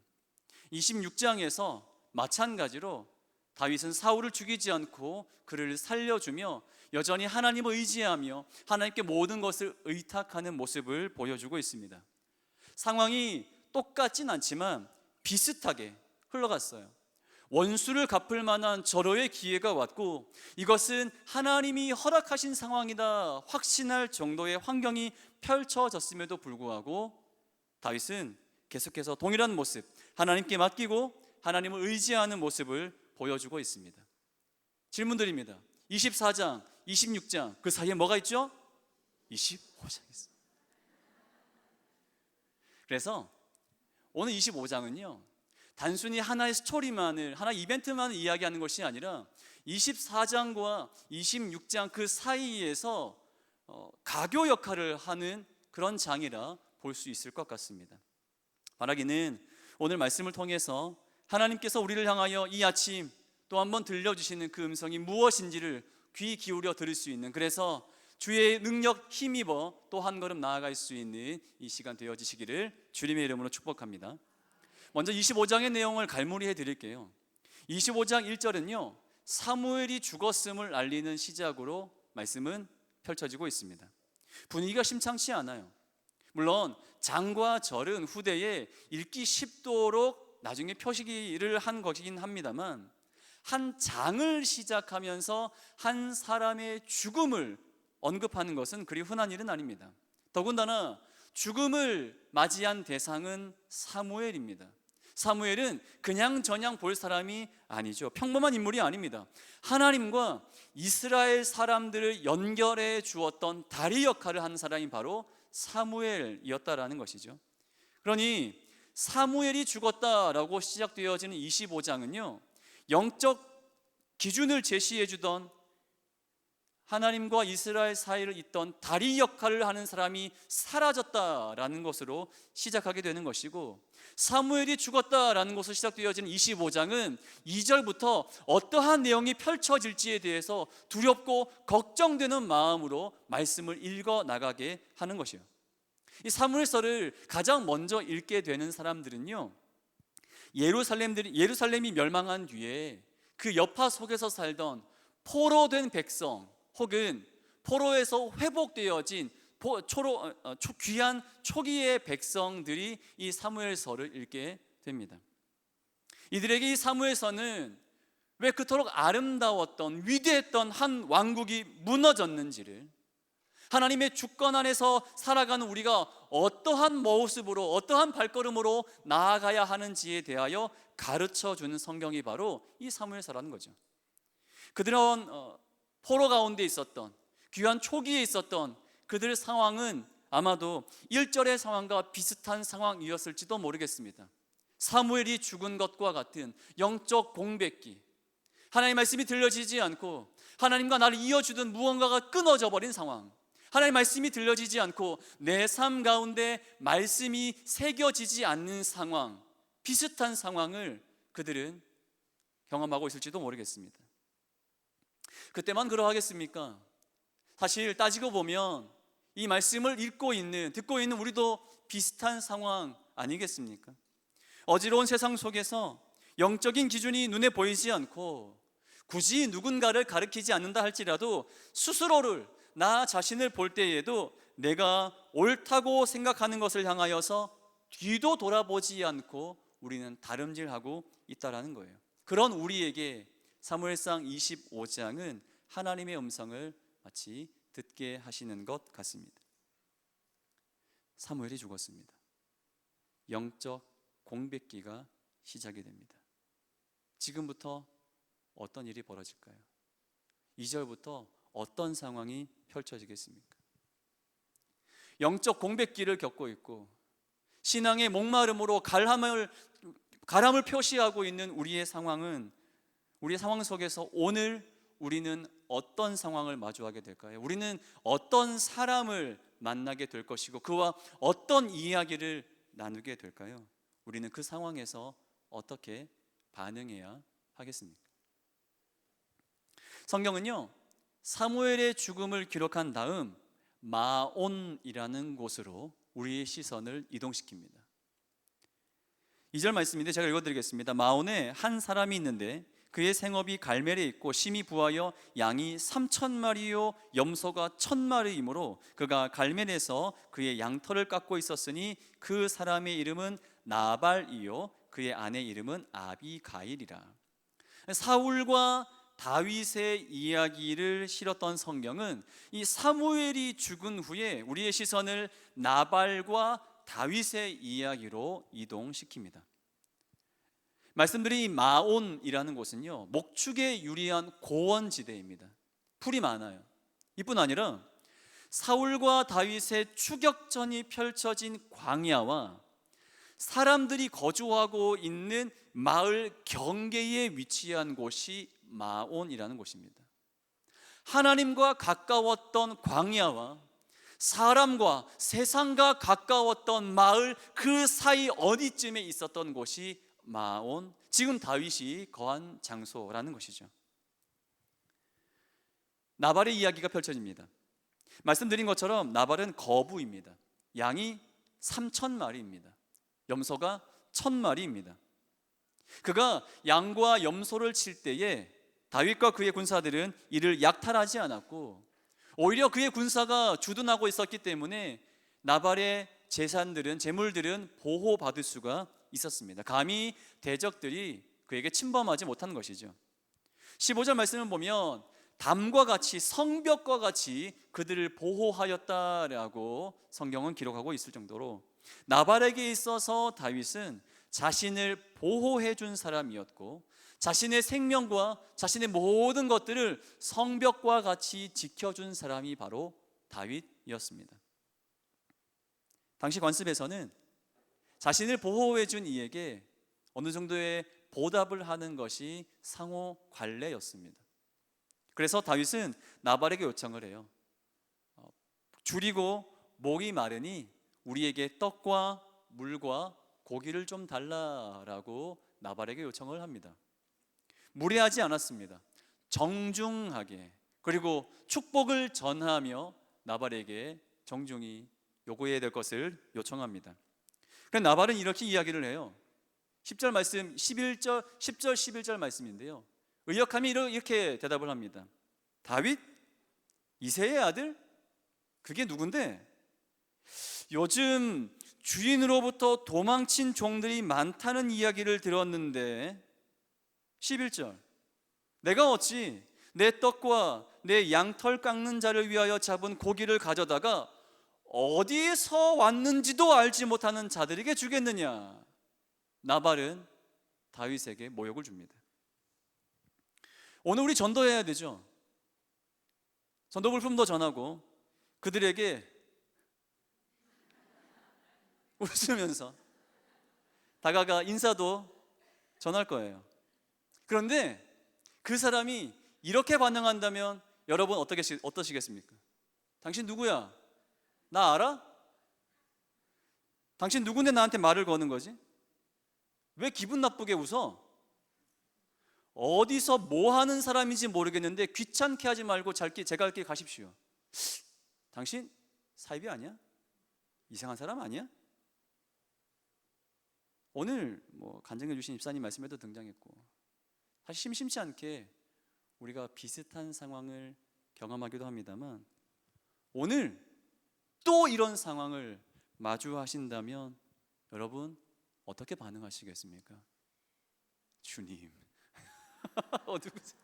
26장에서 마찬가지로 다윗은 사울을 죽이지 않고 그를 살려주며 여전히 하나님을 의지하며 하나님께 모든 것을 의탁하는 모습을 보여주고 있습니다. 상황이 똑같진 않지만 비슷하게 흘러갔어요. 원수를 갚을 만한 절호의 기회가 왔고 이것은 하나님이 허락하신 상황이다 확신할 정도의 환경이 펼쳐졌음에도 불구하고 다윗은 계속해서 동일한 모습, 하나님께 맡기고 하나님을 의지하는 모습을 보여주고 있습니다. 질문드립니다. 24장, 26장 그 사이에 뭐가 있죠? 25장이 있어요. 그래서 오늘 25장은요 단순히 하나의 스토리만을, 하나 이벤트만을 이야기하는 것이 아니라 24장과 26장 그 사이에서 가교 역할을 하는 그런 장이라 볼 수 있을 것 같습니다. 바라기는 오늘 말씀을 통해서 하나님께서 우리를 향하여 이 아침 또 한 번 들려주시는 그 음성이 무엇인지를 귀 기울여 들을 수 있는, 그래서 주의 능력 힘입어 또 한 걸음 나아갈 수 있는 이 시간 되어지시기를 주님의 이름으로 축복합니다. 먼저 25장의 내용을 갈무리해 드릴게요. 25장 1절은요 사무엘이 죽었음을 알리는 시작으로 말씀은 펼쳐지고 있습니다. 분위기가 심상치 않아요. 물론 장과 절은 후대에 읽기 쉽도록 나중에 표시를 한 것이긴 합니다만 한 장을 시작하면서 한 사람의 죽음을 언급하는 것은 그리 흔한 일은 아닙니다. 더군다나 죽음을 맞이한 대상은 사무엘입니다. 사무엘은 그냥저냥 볼 사람이 아니죠. 평범한 인물이 아닙니다. 하나님과 이스라엘 사람들을 연결해 주었던 다리 역할을 하는 사람이 바로 사무엘이었다라는 것이죠. 그러니 사무엘이 죽었다라고 시작되어지는 25장은요 영적 기준을 제시해 주던 하나님과 이스라엘 사이를 잇던 다리 역할을 하는 사람이 사라졌다라는 것으로 시작하게 되는 것이고, 사무엘이 죽었다라는 것으로 시작되어지는 25장은 2절부터 어떠한 내용이 펼쳐질지에 대해서 두렵고 걱정되는 마음으로 말씀을 읽어 나가게 하는 것이에요. 이 사무엘서를 가장 먼저 읽게 되는 사람들은요 예루살렘이 멸망한 뒤에 그 여파 속에서 살던 포로된 백성 혹은 포로에서 회복되어진 귀한 초기의 백성들이 이 사무엘서를 읽게 됩니다. 이들에게 이 사무엘서는 왜 그토록 아름다웠던 위대했던 한 왕국이 무너졌는지를, 하나님의 주권 안에서 살아가는 우리가 어떠한 모습으로, 어떠한 발걸음으로 나아가야 하는지에 대하여 가르쳐주는 성경이 바로 이 사무엘서라는 거죠. 그들은 포로 가운데 있었던, 귀한 초기에 있었던 그들의 상황은 아마도 1절의 상황과 비슷한 상황이었을지도 모르겠습니다. 사무엘이 죽은 것과 같은 영적 공백기, 하나님의 말씀이 들려지지 않고 하나님과 나를 이어주던 무언가가 끊어져 버린 상황, 하나님의 말씀이 들려지지 않고 내 삶 가운데 말씀이 새겨지지 않는 상황, 비슷한 상황을 그들은 경험하고 있을지도 모르겠습니다. 그때만 그러하겠습니까? 사실 따지고 보면 이 말씀을 읽고 있는, 듣고 있는 우리도 비슷한 상황 아니겠습니까? 어지러운 세상 속에서 영적인 기준이 눈에 보이지 않고 굳이 누군가를 가리키지 않는다 할지라도 스스로를, 나 자신을 볼 때에도 내가 옳다고 생각하는 것을 향하여서 뒤도 돌아보지 않고 우리는 다름질하고 있다라는 거예요. 그런 우리에게 사무엘상 25장은 하나님의 음성을 마치 듣게 하시는 것 같습니다. 사무엘이 죽었습니다. 영적 공백기가 시작이 됩니다. 지금부터 어떤 일이 벌어질까요? 2절부터 어떤 상황이 펼쳐지겠습니까? 영적 공백기를 겪고 있고 신앙의 목마름으로 가람을 표시하고 있는 우리의 상황은, 우리의 상황 속에서 오늘 우리는 어떤 상황을 마주하게 될까요? 우리는 어떤 사람을 만나게 될 것이고 그와 어떤 이야기를 나누게 될까요? 우리는 그 상황에서 어떻게 반응해야 하겠습니까? 성경은요, 사무엘의 죽음을 기록한 다음 마온이라는 곳으로 우리의 시선을 이동시킵니다. 2절 말씀인데 제가 읽어드리겠습니다. 마온에 한 사람이 있는데 그의 생업이 갈멜에 있고 심히 부하여 양이 3,000마리요 염소가 1,000마리이므로 그가 갈멜에서 그의 양털을 깎고 있었으니 그 사람의 이름은 나발이요 그의 아내 이름은 아비가일이라. 사울과 다윗의 이야기를 실었던 성경은 이 사무엘이 죽은 후에 우리의 시선을 나발과 다윗의 이야기로 이동시킵니다. 말씀드린 이 마온이라는 곳은요, 목축에 유리한 고원지대입니다. 풀이 많아요. 이뿐 아니라 사울과 다윗의 추격전이 펼쳐진 광야와 사람들이 거주하고 있는 마을 경계에 위치한 곳이 마온이라는 곳입니다. 하나님과 가까웠던 광야와 사람과 세상과 가까웠던 마을 그 사이 어디쯤에 있었던 곳이 마온, 지금 다윗이 거한 장소라는 것이죠. 나발의 이야기가 펼쳐집니다. 말씀드린 것처럼 나발은 거부입니다. 양이 3,000마리입니다. 염소가 1,000마리입니다. 그가 양과 염소를 칠 때에 다윗과 그의 군사들은 이를 약탈하지 않았고 오히려 그의 군사가 주둔하고 있었기 때문에 나발의 재산들은, 재물들은 보호받을 수가 있었습니다. 감히 대적들이 그에게 침범하지 못한 것이죠. 15절 말씀을 보면 담과 같이, 성벽과 같이 그들을 보호하였다라고 성경은 기록하고 있을 정도로 나발에게 있어서 다윗은 자신을 보호해 준 사람이었고 자신의 생명과 자신의 모든 것들을 성벽과 같이 지켜준 사람이 바로 다윗이었습니다. 당시 관습에서는 자신을 보호해 준 이에게 어느 정도의 보답을 하는 것이 상호 관례였습니다. 그래서 다윗은 나발에게 요청을 해요. 줄이고 목이 마르니 우리에게 떡과 물과 고기를 좀 달라라고 나발에게 요청을 합니다. 무례하지 않았습니다. 정중하게, 그리고 축복을 전하며 나발에게 정중히 요구해야 될 것을 요청합니다. 그래서 나발은 이렇게 이야기를 해요. 10절 말씀, 10절 11절 말씀인데요, 의역함이 이렇게 대답을 합니다. 다윗? 이새의 아들? 그게 누군데? 요즘 주인으로부터 도망친 종들이 많다는 이야기를 들었는데 11절 내가 어찌 내 떡과 내 양털 깎는 자를 위하여 잡은 고기를 가져다가 어디에서 왔는지도 알지 못하는 자들에게 주겠느냐. 나발은 다윗에게 모욕을 줍니다. 오늘 우리 전도해야 되죠. 전도 불품도 전하고 그들에게 웃으면서 다가가 인사도 전할 거예요. 그런데 그 사람이 이렇게 반응한다면 여러분 어떠시겠습니까? 당신 누구야? 나 알아? 당신 누군데 나한테 말을 거는 거지? 왜 기분 나쁘게 웃어? 어디서 뭐 하는 사람인지 모르겠는데 귀찮게 하지 말고 제 갈 길 가십시오. 당신 사입이 아니야? 이상한 사람 아니야? 오늘 간증해 주신 입사님 말씀에도 등장했고, 사실 심심치 않게 우리가 비슷한 상황을 경험하기도 합니다만, 오늘 또 이런 상황을 마주하신다면 여러분 어떻게 반응하시겠습니까? 주님 어두우세요.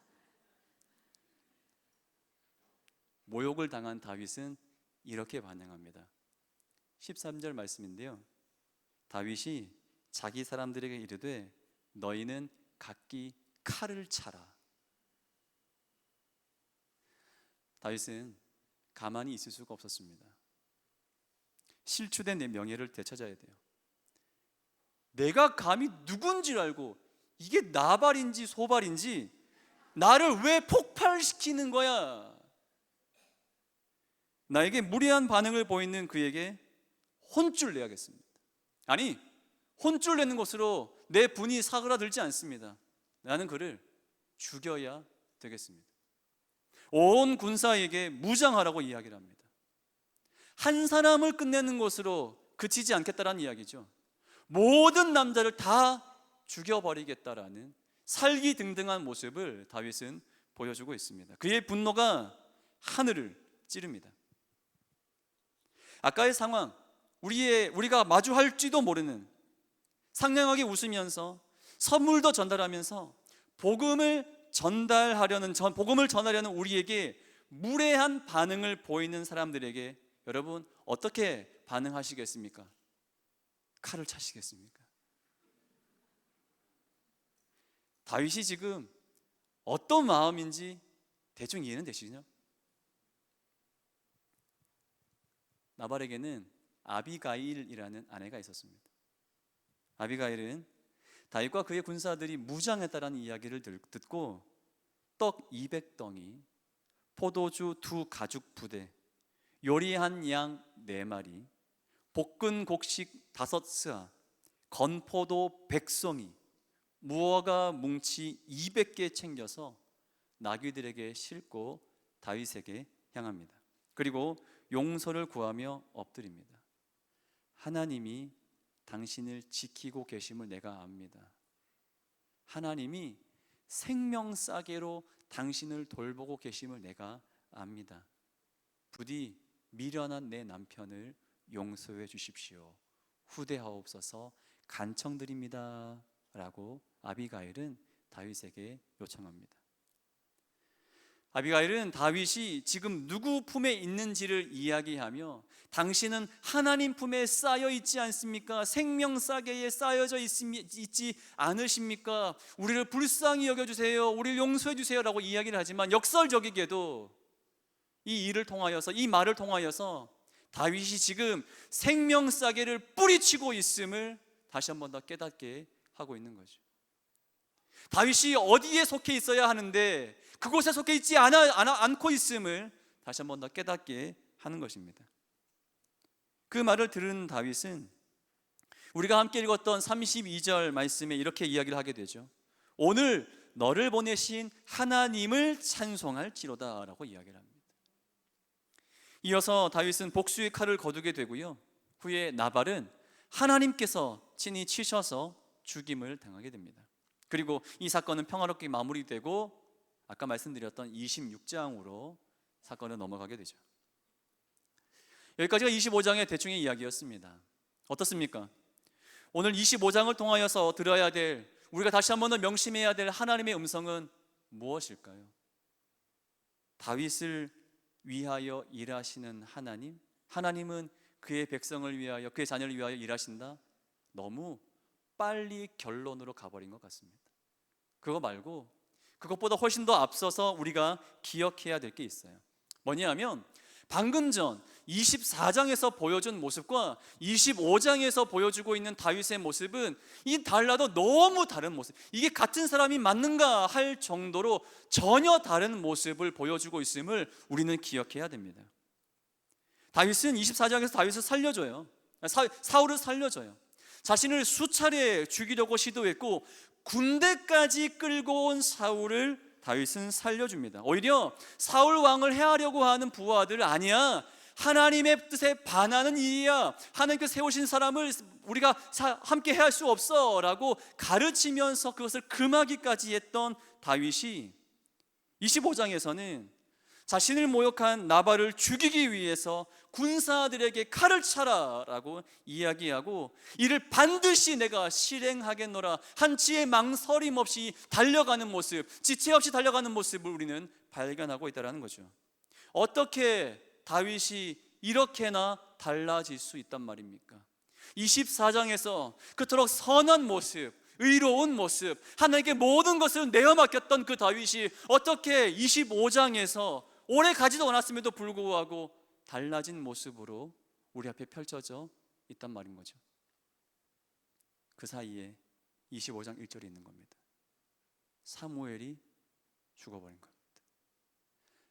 모욕을 당한 다윗은 이렇게 반응합니다. 13절 말씀인데요, 다윗이 자기 사람들에게 이르되 너희는 각기 칼을 차라. 다윗은 가만히 있을 수가 없었습니다. 실추된 내 명예를 되찾아야 돼요. 내가 감히 누군지를 알고 이게 나발인지 소발인지 나를 왜 폭발시키는 거야? 나에게 무례한 반응을 보이는 그에게 혼쭐 내야겠습니다. 아니, 혼쭐 내는 것으로 내 분이 사그라들지 않습니다. 나는 그를 죽여야 되겠습니다. 온 군사에게 무장하라고 이야기를 합니다. 한 사람을 끝내는 것으로 그치지 않겠다라는 이야기죠. 모든 남자를 다 죽여버리겠다라는 살기등등한 모습을 다윗은 보여주고 있습니다. 그의 분노가 하늘을 찌릅니다. 아까의 상황, 우리가 마주할지도 모르는, 상냥하게 웃으면서 선물도 전달하면서 복음을 전하려는 우리에게 무례한 반응을 보이는 사람들에게 여러분 어떻게 반응하시겠습니까? 칼을 차시겠습니까? 다윗이 지금 어떤 마음인지 대충 이해는 되시죠? 나발에게는 아비가일이라는 아내가 있었습니다. 아비가일은 다윗과 그의 군사들이 무장했다라는 이야기를 듣고 떡 200덩이, 포도주 2 가죽 부대, 요리한 양 4마리, 볶은 곡식 5스아, 건포도 100송이, 무화과 뭉치 200개 챙겨서 나귀들에게 싣고 다윗에게 향합니다. 그리고 용서를 구하며 엎드립니다. 하나님이 당신을 지키고 계심을 내가 압니다. 하나님이 생명싸개로 당신을 돌보고 계심을 내가 압니다. 부디 미련한 내 남편을 용서해 주십시오. 후대하옵소서. 간청드립니다. 라고 아비가일은 다윗에게 요청합니다. 아비가일은 다윗이 지금 누구 품에 있는지를 이야기하며 당신은 하나님 품에 쌓여 있지 않습니까? 생명싸개에 쌓여져 있지 않으십니까? 우리를 불쌍히 여겨주세요. 우리를 용서해 주세요 라고 이야기를 하지만 역설적이게도 이 말을 통하여서 다윗이 지금 생명싸개를 뿌리치고 있음을 다시 한 번 더 깨닫게 하고 있는 거죠. 다윗이 어디에 속해 있어야 하는데 그곳에 속해 있지 않고 있음을 다시 한 번 더 깨닫게 하는 것입니다. 그 말을 들은 다윗은 우리가 함께 읽었던 32절 말씀에 이렇게 이야기를 하게 되죠. 오늘 너를 보내신 하나님을 찬송할지로다 라고 이야기를 합니다. 이어서 다윗은 복수의 칼을 거두게 되고요, 후에 나발은 하나님께서 친히 치셔서 죽임을 당하게 됩니다. 그리고 이 사건은 평화롭게 마무리되고 아까 말씀드렸던 26장으로 사건은 넘어가게 되죠. 여기까지가 25장의 대충의 이야기였습니다. 어떻습니까? 오늘 25장을 통하여서 들어야 될, 우리가 다시 한 번 더 명심해야 될 하나님의 음성은 무엇일까요? 다윗을 위하여 일하시는 하나님, 하나님은 그의 백성을 위하여, 그의 자녀를 위하여 일하신다? 너무 빨리 결론으로 가버린 것 같습니다. 그거 말고 그것보다 훨씬 더 앞서서 우리가 기억해야 될 게 있어요. 뭐냐면 방금 전 24장에서 보여준 모습과 25장에서 보여주고 있는 다윗의 모습은 이 달라도 너무 다른 모습, 이게 같은 사람이 맞는가 할 정도로 전혀 다른 모습을 보여주고 있음을 우리는 기억해야 됩니다. 다윗은 24장에서 다윗을 살려줘요. 사울을 살려줘요. 자신을 수차례 죽이려고 시도했고 군대까지 끌고 온 사울을 다윗은 살려줍니다. 오히려 사울 왕을 해하려고 하는 부하들, 아니야, 하나님의 뜻에 반하는 일이야, 하나님께서 세우신 사람을 우리가 함께 해야 할 수 없어 라고 가르치면서 그것을 금하기까지 했던 다윗이 25장에서는 자신을 모욕한 나발을 죽이기 위해서 군사들에게 칼을 차라라고 이야기하고, 이를 반드시 내가 실행하겠노라, 한치의 망설임 없이 달려가는 모습, 지체 없이 달려가는 모습을 우리는 발견하고 있다는 거죠. 어떻게 다윗이 이렇게나 달라질 수 있단 말입니까? 24장에서 그토록 선한 모습, 의로운 모습, 하나님께 모든 것을 내어 맡겼던 그 다윗이 어떻게 25장에서 오래 가지도 않았음에도 불구하고 달라진 모습으로 우리 앞에 펼쳐져 있단 말인 거죠. 그 사이에 25장 1절이 있는 겁니다. 사무엘이 죽어버린 겁니다.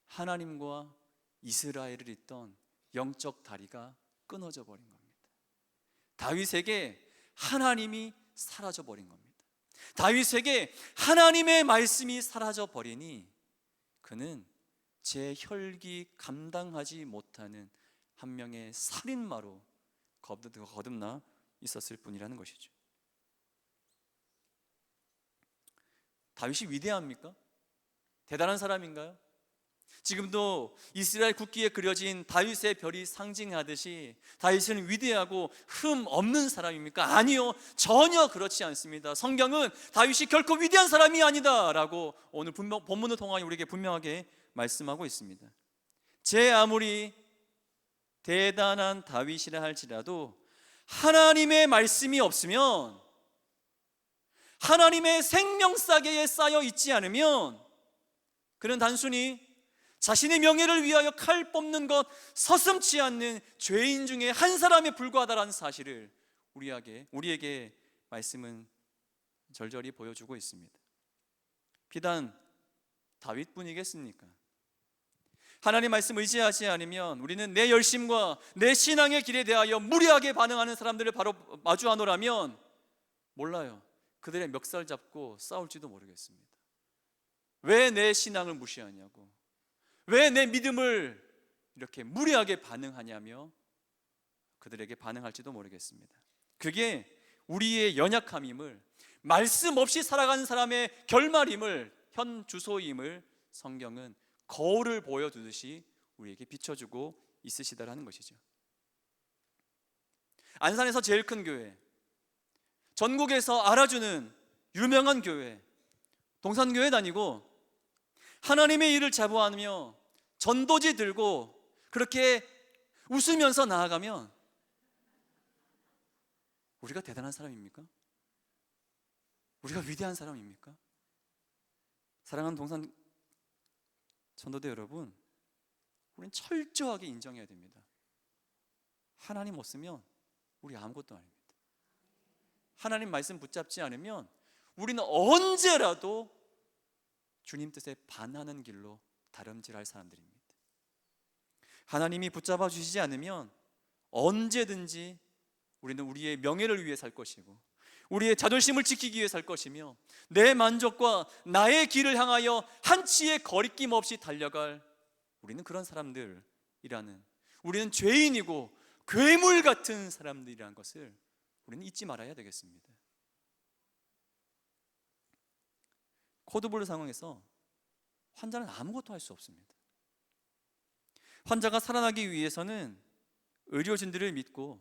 하나님과 이스라엘을 잇던 영적 다리가 끊어져 버린 겁니다. 다윗에게 하나님이 사라져 버린 겁니다. 다윗에게 하나님의 말씀이 사라져 버리니 그는 제 혈기 감당하지 못하는 한 명의 살인마로 거듭나 있었을 뿐이라는 것이죠. 다윗이 위대합니까? 대단한 사람인가요? 지금도 이스라엘 국기에 그려진 다윗의 별이 상징하듯이 다윗은 위대하고 흠 없는 사람입니까? 아니요, 전혀 그렇지 않습니다. 성경은 다윗이 결코 위대한 사람이 아니다 라고 오늘 본문을 통하여 우리에게 분명하게 말씀하고 있습니다. 제 아무리 대단한 다윗이라 할지라도 하나님의 말씀이 없으면, 하나님의 생명사계에 쌓여 있지 않으면 그는 단순히 자신의 명예를 위하여 칼 뽑는 것 서슴지 않는 죄인 중에 한 사람에 불과하다는 사실을 우리에게 말씀은 절절히 보여주고 있습니다. 비단 다윗뿐이겠습니까? 하나님 말씀 의지하지 않으면 우리는 내 열심과 내 신앙의 길에 대하여 무리하게 반응하는 사람들을 바로 마주하노라면 몰라요, 그들의 멱살 잡고 싸울지도 모르겠습니다. 왜 내 신앙을 무시하냐고, 왜 내 믿음을 이렇게 무리하게 반응하냐며 그들에게 반응할지도 모르겠습니다. 그게 우리의 연약함임을, 말씀 없이 살아가는 사람의 결말임을, 현 주소임을 성경은 거울을 보여주듯이 우리에게 비춰주고 있으시다라는 것이죠. 안산에서 제일 큰 교회, 전국에서 알아주는 유명한 교회, 동산교회 다니고 하나님의 일을 자부하며 전도지 들고 그렇게 웃으면서 나아가면 우리가 대단한 사람입니까? 우리가 위대한 사람입니까? 사랑하는 동산 전도대 여러분, 우리는 철저하게 인정해야 됩니다. 하나님 없으면 우리 아무것도 아닙니다. 하나님 말씀 붙잡지 않으면 우리는 언제라도 주님 뜻에 반하는 길로 다름질할 사람들입니다. 하나님이 붙잡아 주시지 않으면 언제든지 우리는 우리의 명예를 위해 살 것이고 우리의 자존심을 지키기 위해 살 것이며 내 만족과 나의 길을 향하여 한치의 거리낌 없이 달려갈, 우리는 그런 사람들이라는, 우리는 죄인이고 괴물 같은 사람들이라는 것을 우리는 잊지 말아야 되겠습니다. 코드블루 상황에서 환자는 아무것도 할 수 없습니다. 환자가 살아나기 위해서는 의료진들을 믿고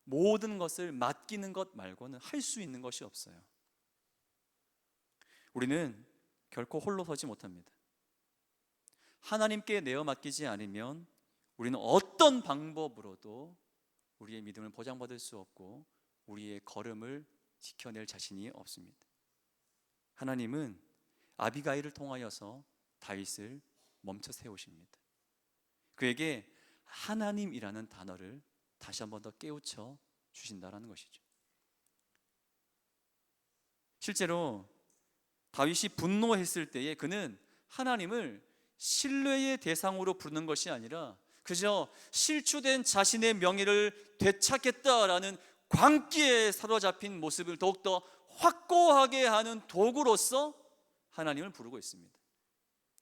모든 것을 맡기는 것 말고는 할 수 있는 것이 없어요. 우리는 결코 홀로 서지 못합니다. 하나님께 내어 맡기지 않으면 우리는 어떤 방법으로도 우리의 믿음을 보장받을 수 없고 우리의 걸음을 지켜낼 자신이 없습니다. 하나님은 아비가일을 통하여서 다윗을 멈춰 세우십니다. 그에게 하나님이라는 단어를 다시 한 번 더 깨우쳐 주신다라는 것이죠. 실제로 다윗이 분노했을 때에 그는 하나님을 신뢰의 대상으로 부르는 것이 아니라 그저 실추된 자신의 명예를 되찾겠다라는 광기에 사로잡힌 모습을 더욱더 확고하게 하는 도구로서 하나님을 부르고 있습니다.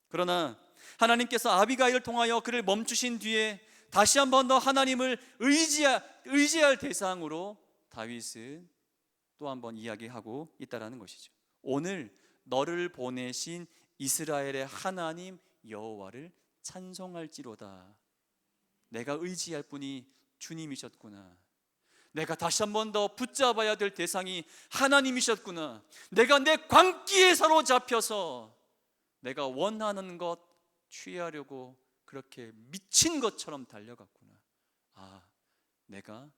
그러나 하나님께서 아비가일을 통하여 그를 멈추신 뒤에 다시 한 번 더 하나님을 의지할 대상으로 다윗은 또 한 번 이야기하고 있다라는 것이죠. 오늘 너를 보내신 이스라엘의 하나님 여호와를 찬송할지로다. 내가 의지할 분이 주님이셨구나. 내가 다시 한 번 더 붙잡아야 될 대상이 하나님이셨구나. 내가 내 광기에 사로잡혀서 내가 원하는 것 취하려고 그렇게 미친 것처럼 달려갔구나. 아, 내가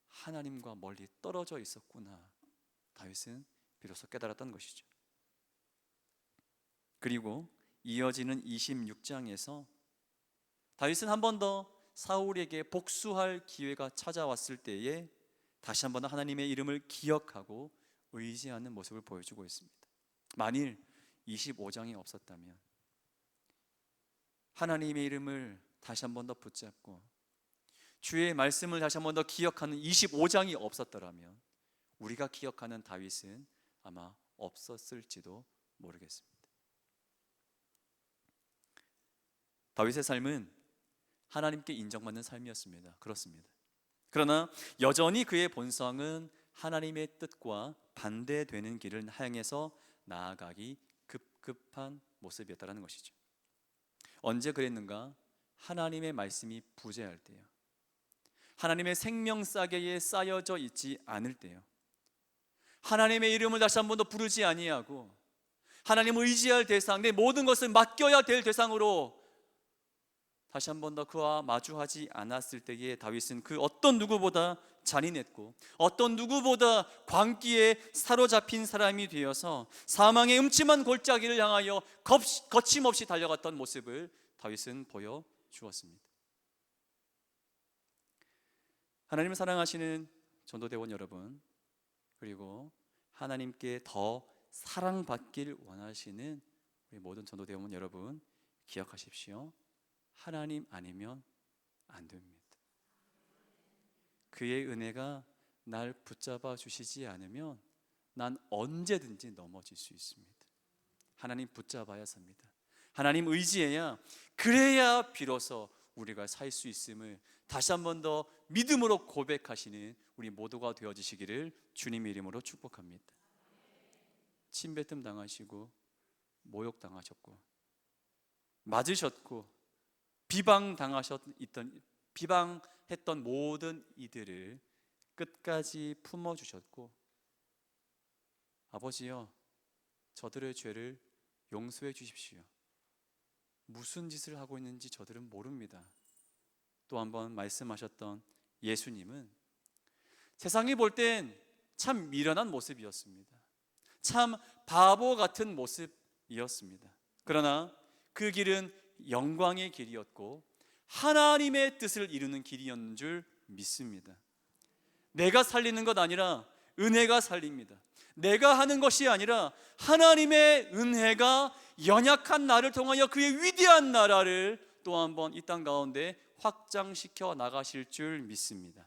하나님과 멀리 떨어져 있었구나. 다윗은 비로소 깨달았던 것이죠. 그리고 이어지는 26장에서 다윗은 한 번 더 사울에게 복수할 기회가 찾아왔을 때에 다시 한 번 하나님의 이름을 기억하고 의지하는 모습을 보여주고 있습니다. 만일 25장이 없었다면, 하나님의 이름을 다시 한 번 더 붙잡고 주의 말씀을 다시 한 번 더 기억하는 25장이 없었더라면 우리가 기억하는 다윗은 아마 없었을지도 모르겠습니다. 다윗의 삶은 하나님께 인정받는 삶이었습니다. 그렇습니다. 그러나 여전히 그의 본성은 하나님의 뜻과 반대되는 길을 향해서 나아가기 급급한 모습이었다는 것이죠. 언제 그랬는가? 하나님의 말씀이 부재할 때요, 하나님의 생명 싸개에 쌓여져 있지 않을 때요, 하나님의 이름을 다시 한 번 더 부르지 아니하고 하나님을 의지할 대상, 내 모든 것을 맡겨야 될 대상으로 다시 한 번 더 그와 마주하지 않았을 때에 다윗은 그 어떤 누구보다 잔인했고 어떤 누구보다 광기에 사로잡힌 사람이 되어서 사망의 음침한 골짜기를 향하여 거침없이 달려갔던 모습을 다윗은 보여주었습니다. 하나님을 사랑하시는 전도대원 여러분, 그리고 하나님께 더 사랑받길 원하시는 우리 모든 전도대원 여러분, 기억하십시오. 하나님 아니면 안 됩니다. 그의 은혜가 날 붙잡아 주시지 않으면 난 언제든지 넘어질 수 있습니다. 하나님 붙잡아야 삽니다. 하나님 의지해야, 그래야 비로소 우리가 살 수 있음을 다시 한 번 더 믿음으로 고백하시는 우리 모두가 되어지시기를 주님의 이름으로 축복합니다. 침뱉음 당하시고 모욕 당하셨고 맞으셨고 비방했던 모든 이들을 끝까지 품어주셨고, 아버지여 저들의 죄를 용서해 주십시오. 무슨 짓을 하고 있는지 저들은 모릅니다. 또 한번 말씀하셨던 예수님은 세상이 볼 땐 참 미련한 모습이었습니다. 참 바보 같은 모습이었습니다. 그러나 그 길은 영광의 길이었고 하나님의 뜻을 이루는 길이었는 줄 믿습니다. 내가 살리는 것 아니라 은혜가 살립니다. 내가 하는 것이 아니라 하나님의 은혜가 연약한 나를 통하여 그의 위대한 나라를 또 한 번 이 땅 가운데 확장시켜 나가실 줄 믿습니다.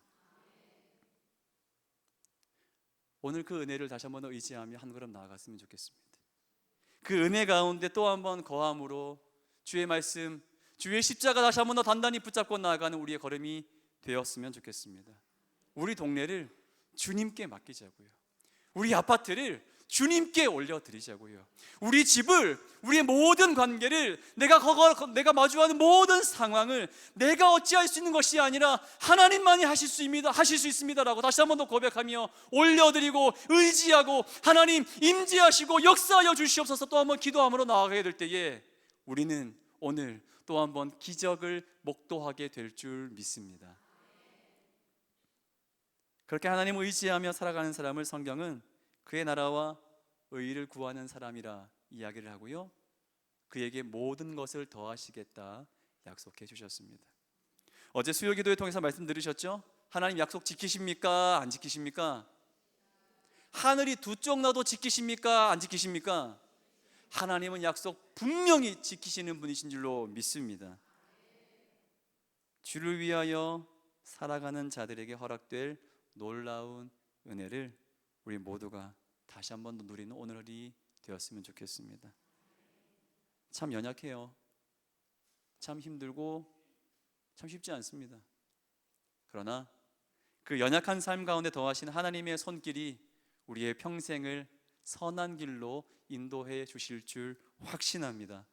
오늘 그 은혜를 다시 한 번 더 의지하며 한 걸음 나아갔으면 좋겠습니다. 그 은혜 가운데 또 한 번 거함으로 주의 말씀, 주의 십자가 다시 한 번 더 단단히 붙잡고 나아가는 우리의 걸음이 되었으면 좋겠습니다. 우리 동네를 주님께 맡기자고요. 우리 아파트를 주님께 올려드리자고요. 우리 집을, 우리의 모든 관계를, 내가 마주하는 모든 상황을 내가 어찌할 수 있는 것이 아니라 하나님만이 하실 수 있습니다라고 다시 한 번 더 고백하며 올려드리고 의지하고 하나님 임재하시고 역사하여 주시옵소서 또 한 번 기도함으로 나아가게 될 때에 우리는 오늘 또 한 번 기적을 목도하게 될 줄 믿습니다. 그렇게 하나님을 의지하며 살아가는 사람을 성경은 그의 나라와 의를 구하는 사람이라 이야기를 하고요, 그에게 모든 것을 더하시겠다 약속해 주셨습니다. 어제 수요기도회 통해서 말씀 들으셨죠? 하나님 약속 지키십니까? 안 지키십니까? 하늘이 두 쪽 나도 지키십니까? 안 지키십니까? 하나님은 약속 분명히 지키시는 분이신 줄로 믿습니다. 주를 위하여 살아가는 자들에게 허락될 놀라운 은혜를 우리 모두가 다시 한 번 더 누리는 오늘이 되었으면 좋겠습니다. 참 연약해요. 참 힘들고 참 쉽지 않습니다. 그러나 그 연약한 삶 가운데 더하신 하나님의 손길이 우리의 평생을 선한 길로 인도해 주실 줄 확신합니다.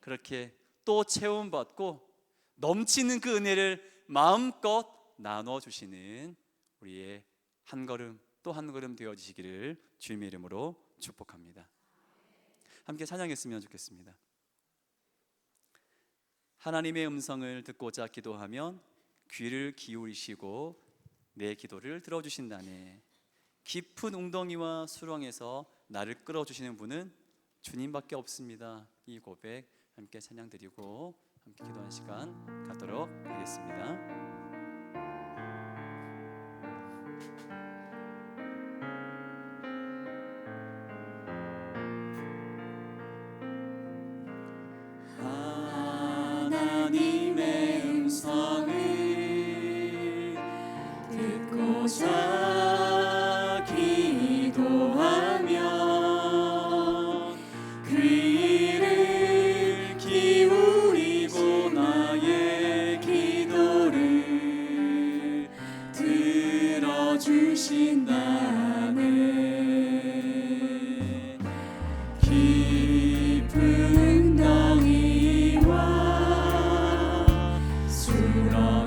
그렇게 또 채움받고 넘치는 그 은혜를 마음껏 나눠주시는 우리의 한 걸음 또 한 걸음 되어지시기를 주님의 이름으로 축복합니다. 함께 찬양했으면 좋겠습니다. 하나님의 음성을 듣고자 기도하면 귀를 기울이시고 내 기도를 들어주신다네. 깊은 웅덩이와 수렁에서 나를 끌어주시는 분은 주님밖에 없습니다. 이 고백 함께 찬양드리고 함께 기도하는 시간 갖도록 하겠습니다. 하나님의 음성을 듣고자 기도하며 귀를 기울이고 나의 기도를 들어주신다네. 깊은 웅덩이와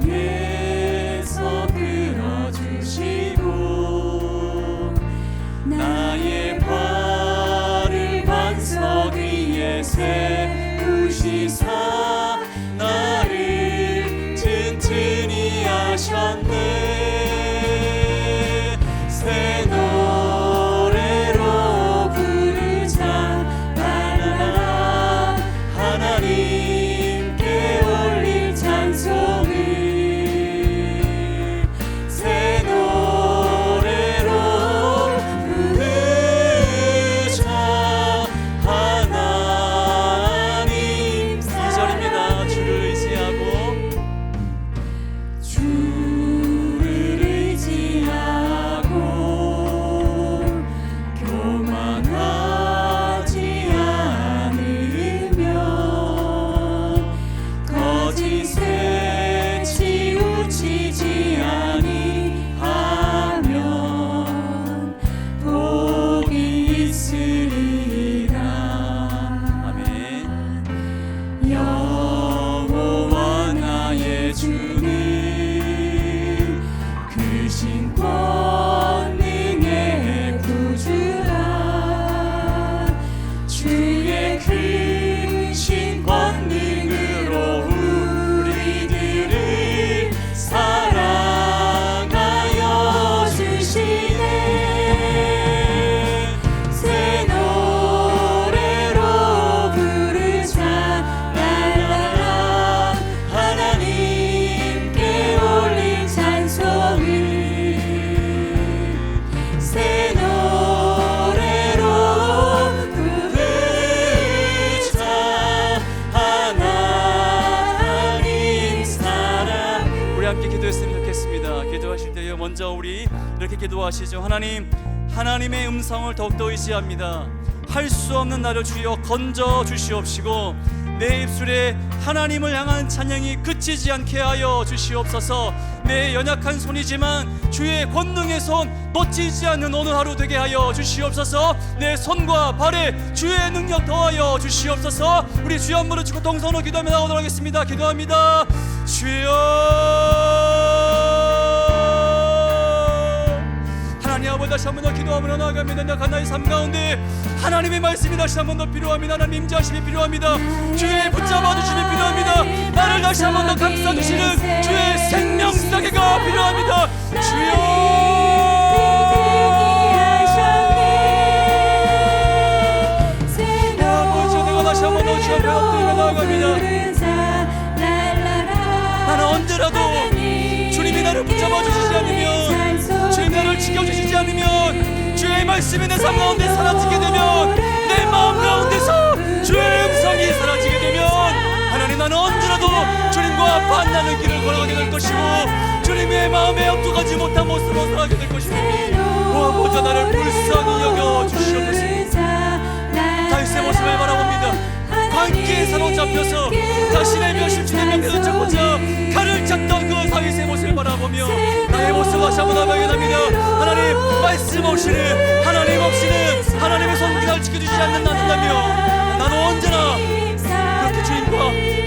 수렁에서 끌어주시고 나의 발을 반석 위에 세우시사 나를 튼튼히 하셨네. 새 노래로 부르자 라라라 하나님께 올릴 찬송을 새 노래로 부르자 하나님. 2절입니다. 주를 의지하고 교만하지 않으면 거짓에 치우치지 아니하면 복이 있으리라. 아멘. 여호와 나의 주는 크신 권능의 구주라. 주의 크신 권능으로 우리들을 사랑하여 주시네. 새 노래로 부르자 라라라 하나님께 올릴 찬송을 새 노래로 부르자 하나님 사랑. 우리 함께 기도했으면 좋겠습니다. 기도하실 때요 먼저 우리 이렇게 기도하시죠. 하나님의 음성을 더욱더 의지합니다. 할 수 없는 나를 주여 건져 주시옵시고 내 입술에 하나님을 향한 찬양이 그치지 않게 하여 주시옵소서. 내 연약한 손이지만 주의 권능의 손 놓치지 않는 오늘 하루 되게 하여 주시옵소서. 내 손과 발에 주의 능력 더하여 주시옵소서. 우리 주여 한 번을 주고 동성으로 기도하며 나오도록 하겠습니다. 기도합니다. 주여, 하나님 아버지, 다시 한 번 더 기도하며 나아갑니다. 나 가나의 삶 가운데 하나님의 말씀이 다시 한 번 더 필요합니다. 하나님 임재하심이 필요합니다. 주의 붙잡아 주심이 필요합니다. 나를 다시 한 번 더 감싸 주시는 주의 생명사계가 필요합니다. 주여, 아버지, 내가 다시 한 번 더 주 앞에 엎드리며 나아갑니다. 나는 언제라도 주님이 나를 붙잡아 주시지 않으면, 주님이 나를 지켜주시지 않으면, 주의 말씀이 내 삶 가운데 사라지게 되면, 내 마음 가운데서 주의 음성이 사라지게 되면, 하나님, 나는 언제라도 주님과 만나는 길을 걸어가게 될 것이고, 주님의 마음에 엎드가지 못한 모습으로 살아가게 될 것이니, 오 아버지, 나를 불쌍히 여겨 주시옵소서. 다윗의 모습을 바라봅니다. 관계에 사로잡혀서 자신의 멸실주의 명패를 잡고자 칼을 찾던 그 다윗의 모습을 바라보며 나의 모습을 다시 한번 발견합니다. 하나님, 말씀 없이는, 하나님 없이는 하나님의 손길을 날 지켜주시지 않는다며, 나는 언제나 그렇게 주님과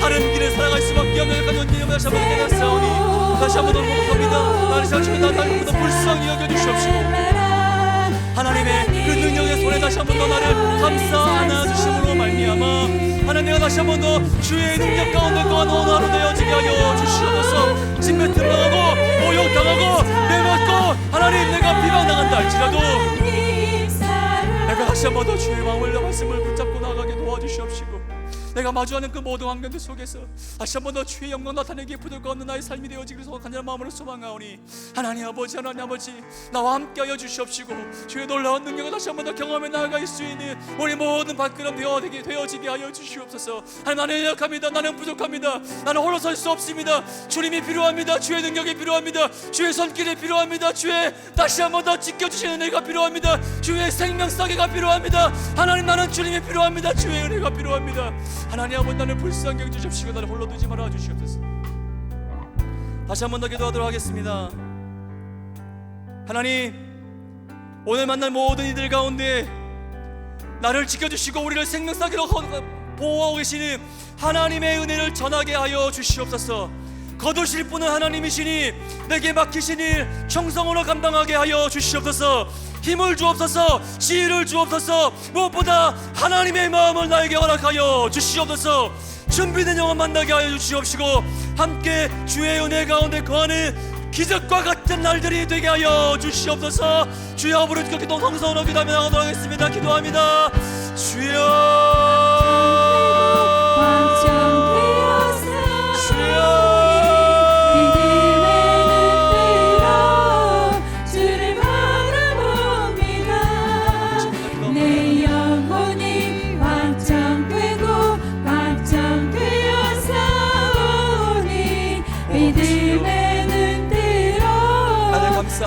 다른 길을 살아갈 수밖에 없는 약간 원진님을 다시 한번 깨닫사오니 다시 한번 더 고백합니다. 나를 세워주면 나를 보다 불쌍히 여겨주시옵시고, 하나님의 그 능력의 손에 다시 한 번 더 나를 감싸 안아주심으로 말미암아 하나님, 내가 다시 한 번 더 주의 능력 가운데 또한 오늘 하루 되어지게 하여 주시옵소서. 침뱉음 당하고 모욕당하고 내맞고 하나님, 내가 비방당한다 할지라도 내가 다시 한 번 더 주의 마음을, 말씀을 붙잡고 나가게 도와주시옵시고, 내가 마주하는 그 모든 환경들 속에서 다시 한 번 더 주의 영광 나타내기에 부족한 없는 나의 삶이 되어지기를 간절한 마음으로 소망하오니, 하나님 아버지, 하나님 아버지, 나와 함께하여 주시옵시고, 주의 놀라운 능력을 다시 한 번 더 경험해 나아갈 수 있는 우리 모든 발걸음 되어지게 하여 주시옵소서. 하나님, 나는 연약합니다. 나는 부족합니다. 나는 홀로 설 수 없습니다. 주님이 필요합니다. 주의 능력이 필요합니다. 주의 손길이 필요합니다. 주의 다시 한 번 더 지켜주시는 은혜가 필요합니다. 주의 생명사계가 필요합니다. 하나님, 나는 주님이 필요합니다. 주의 은혜가 필요합니다. 하나님 아버지, 나를 불쌍히 여겨주십시고 나를 홀로 두지 말아 주시옵소서. 다시 한 번 더 기도하도록 하겠습니다. 하나님, 오늘 만날 모든 이들 가운데 나를 지켜주시고 우리를 생명사기로 보호하고 계시는 하나님의 은혜를 전하게 하여 주시옵소서. 거두실 분은 하나님이시니 내게 맡기신 일 충성으로 감당하게 하여 주시옵소서. 힘을 주옵소서. 지혜를 주옵소서. 무엇보다 하나님의 마음을 나에게 허락하여 주시옵소서. 준비된 영혼 만나게 하여 주시옵시고, 함께 주의 은혜 가운데 거하는 기적과 같은 날들이 되게 하여 주시옵소서. 주여, 앞으로 기도 성성으로 기도하며 나가도록 하겠습니다. 기도합니다. 주여,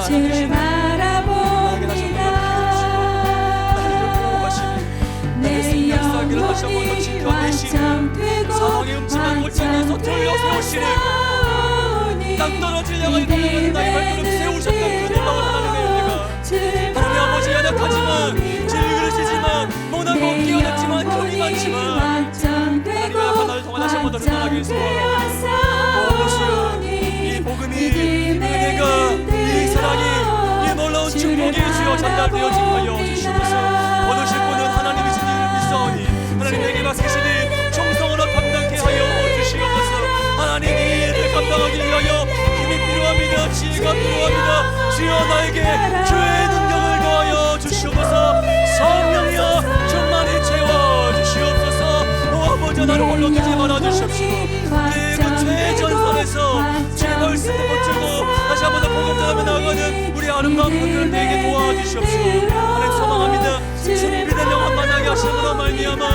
주를 바라봅니다. 내 영혼이 완성되고 사망의 음침한 골짜기에서 들려 세우시는 땅 떨어질 영광이 돌려가는 나의 발걸음 세우셨던 그 놀라운 하나님의 은혜가, 하나님 아버지, 연약하지만 질그릇이지만 모나고 뛰어났지만 겁이 많지만 하나님의 약한 나를 통해 다시 한번 더 드러나게 해주시옵소서. 이 복음이, 이 은혜가, 이 사랑이, 이 놀라운 축복이 주여 전달되어지게 하여 주시옵소서. 거두실 분은 하나님이신 이를 믿사오니 하나님에게 맡기시니 충성으로 감당케 하여 주시옵소서. 하나님, 이 일을 감당하기 위하여 힘이 필요합니다. 지혜가 필요합니다. 주여, 나에게 주의 능력을 더하여 주시옵소서. 성령이여 충만히 채워 주시옵소서. 오 아버지, 나를 홀로 두지 말아 주시옵시고, 그 최전선에서 주의 말씀을 붙들고 다시 한번 더 복음 전하며 나아가는 우리 아름다운 분들을 내게 도와주시옵시고, 하나님 소망합니다. 준비된 영혼 만나게 하심으로 말미암아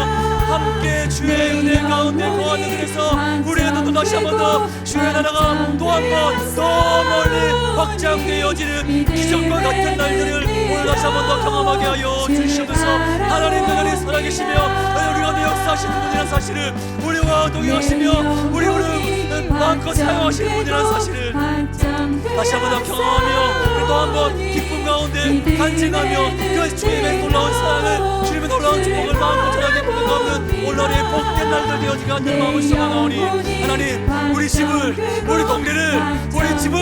함께 주의 은혜 가운데 거하는 그래서 우리의 눈도 다시 한번 더 주의 나라가 또 한 번 더 멀리 확장되어지는 기적과 같은 날들을 오늘 다시 한번 더 경험하게 하여 주시옵소서. 하나님, 하나님 살아계시며 우리가 내 역사 역사하시는 분이라는 사실을, 우리와 동행하시며 우리를 마음껏 사용하시는 분이라는 사실을 다시 한번 더 경험하며, 우리 또 한번 기쁨 가운데 간증하며 그 주님의 놀라운 사랑을, 주님의 놀라운 축복을 마음껏 전하게 보는 없는 오늘의 복된 날들 되어지게 하는 마음을 소망하오니, 하나님, 우리 집을, 우리 동네를, 우리 집을,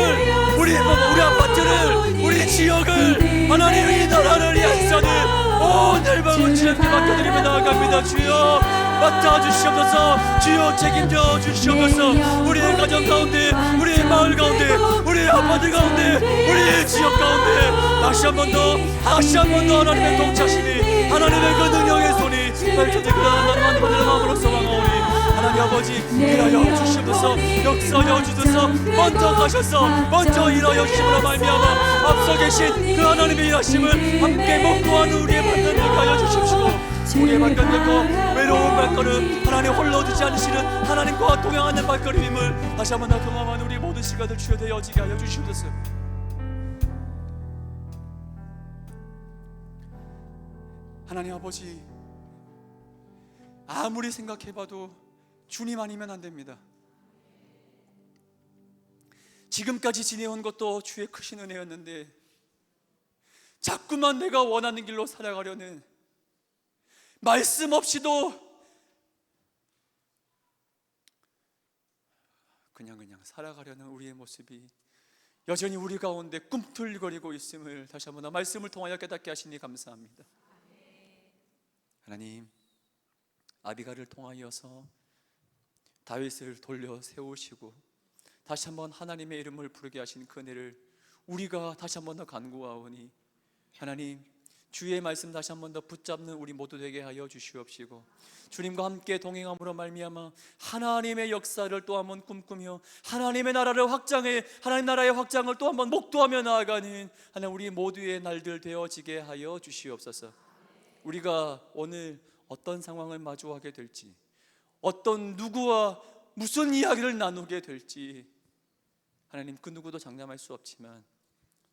우리 아파트를, 우리 지역을, 하나님 이 나라를, 이 한산을, 온 열방을 주님께 맡겨드리며 나아갑니다. 주여 맡아주시옵소서. 주여 책임져 주시옵소서. 우리의 가정 가운데, 우리의 마을 가운데, 우리의 아파트 가운데, 우리의 지역 가운데 다시 한 번 더 하나님의 동차심이, 하나님의 그 능력의 손이 펼쳐지고 나아가는 분들의 마음으로 소망하오니, 하나님 아버지 일하여 주시옵소서. 역사하여 주소서. 먼저 가셔서 먼저 일하여 주심으로 말미암아 앞서 계신 그 하나님의 일하심을 함께 목도하는 우리의 발걸음 되게 하여 주십시오. 우리의 발걸음과 외로운 발걸음, 하나님 홀로 두지 않으시는 하나님과 동행하는 발걸음임을 다시 한번 더 경험하는 우리 모든 시간들 주여 되어지게 하여 주시옵소서. 하나님 아버지, 아무리 생각해봐도 주님 아니면 안 됩니다. 지금까지 지내온 것도 주의 크신 은혜였는데 자꾸만 내가 원하는 길로 살아가려는, 말씀 없이도 그냥 살아가려는 우리의 모습이 여전히 우리 가운데 꿈틀거리고 있음을 다시 한번 말씀을 통하여 깨닫게 하시니 감사합니다. 하나님, 아비가를 통하여서 다윗을 돌려 세우시고 다시 한번 하나님의 이름을 부르게 하신 그 은혜를 우리가 다시 한번 더 간구하오니, 하나님 주의 말씀 다시 한번 더 붙잡는 우리 모두 되게 하여 주시옵시고, 주님과 함께 동행함으로 말미암아 하나님의 역사를 또 한번 꿈꾸며 하나님의 나라를 확장해, 하나님 나라의 확장을 또 한번 목도하며 나아가는 하나님 우리 모두의 날들 되어지게 하여 주시옵소서. 우리가 오늘 어떤 상황을 마주하게 될지, 어떤 누구와 무슨 이야기를 나누게 될지 하나님 그 누구도 장담할 수 없지만,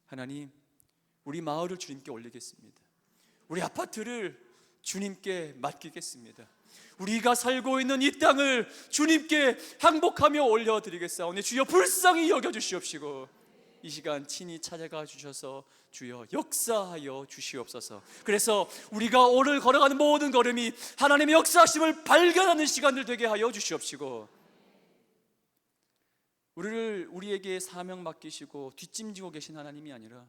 하나님 우리 마을을 주님께 올리겠습니다. 우리 아파트를 주님께 맡기겠습니다. 우리가 살고 있는 이 땅을 주님께 항복하며 올려드리겠사오니 주여 불쌍히 여겨주시옵시고, 이 시간 친히 찾아가 주셔서 주여 역사하여 주시옵소서. 그래서 우리가 오늘 걸어가는 모든 걸음이 하나님의 역사하심을 발견하는 시간들 되게 하여 주시옵시고, 우리에게 사명 맡기시고 뒷짐지고 계신 하나님이 아니라